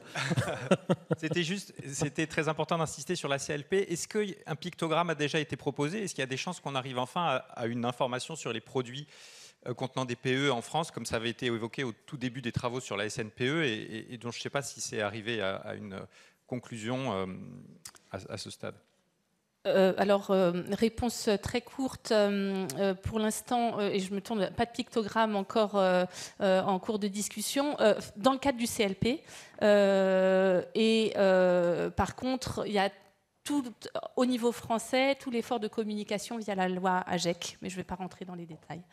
C'était très important d'insister sur la CLP. Est-ce qu'un pictogramme a déjà été proposé? Est-ce qu'il y a des chances qu'on arrive enfin à une information sur les produits contenant des PE en France, comme ça avait été évoqué au tout début des travaux sur la SNPE, et dont je ne sais pas si c'est arrivé à une conclusion à ce stade? Réponse très courte. Pour l'instant, et je me tourne, pas de pictogramme encore en cours de discussion, dans le cadre du CLP. Par contre, il y a tout, au niveau français, tout l'effort de communication via la loi AGEC, mais je ne vais pas rentrer dans les détails.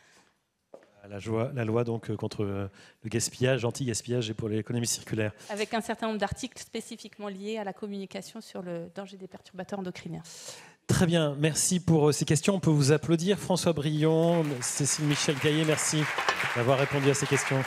La loi donc contre le gaspillage, anti-gaspillage et pour l'économie circulaire. Avec un certain nombre d'articles spécifiquement liés à la communication sur le danger des perturbateurs endocriniens. Très bien, merci pour ces questions. On peut vous applaudir. François Brion, Cécile Michel Gaillet, merci d'avoir répondu à ces questions.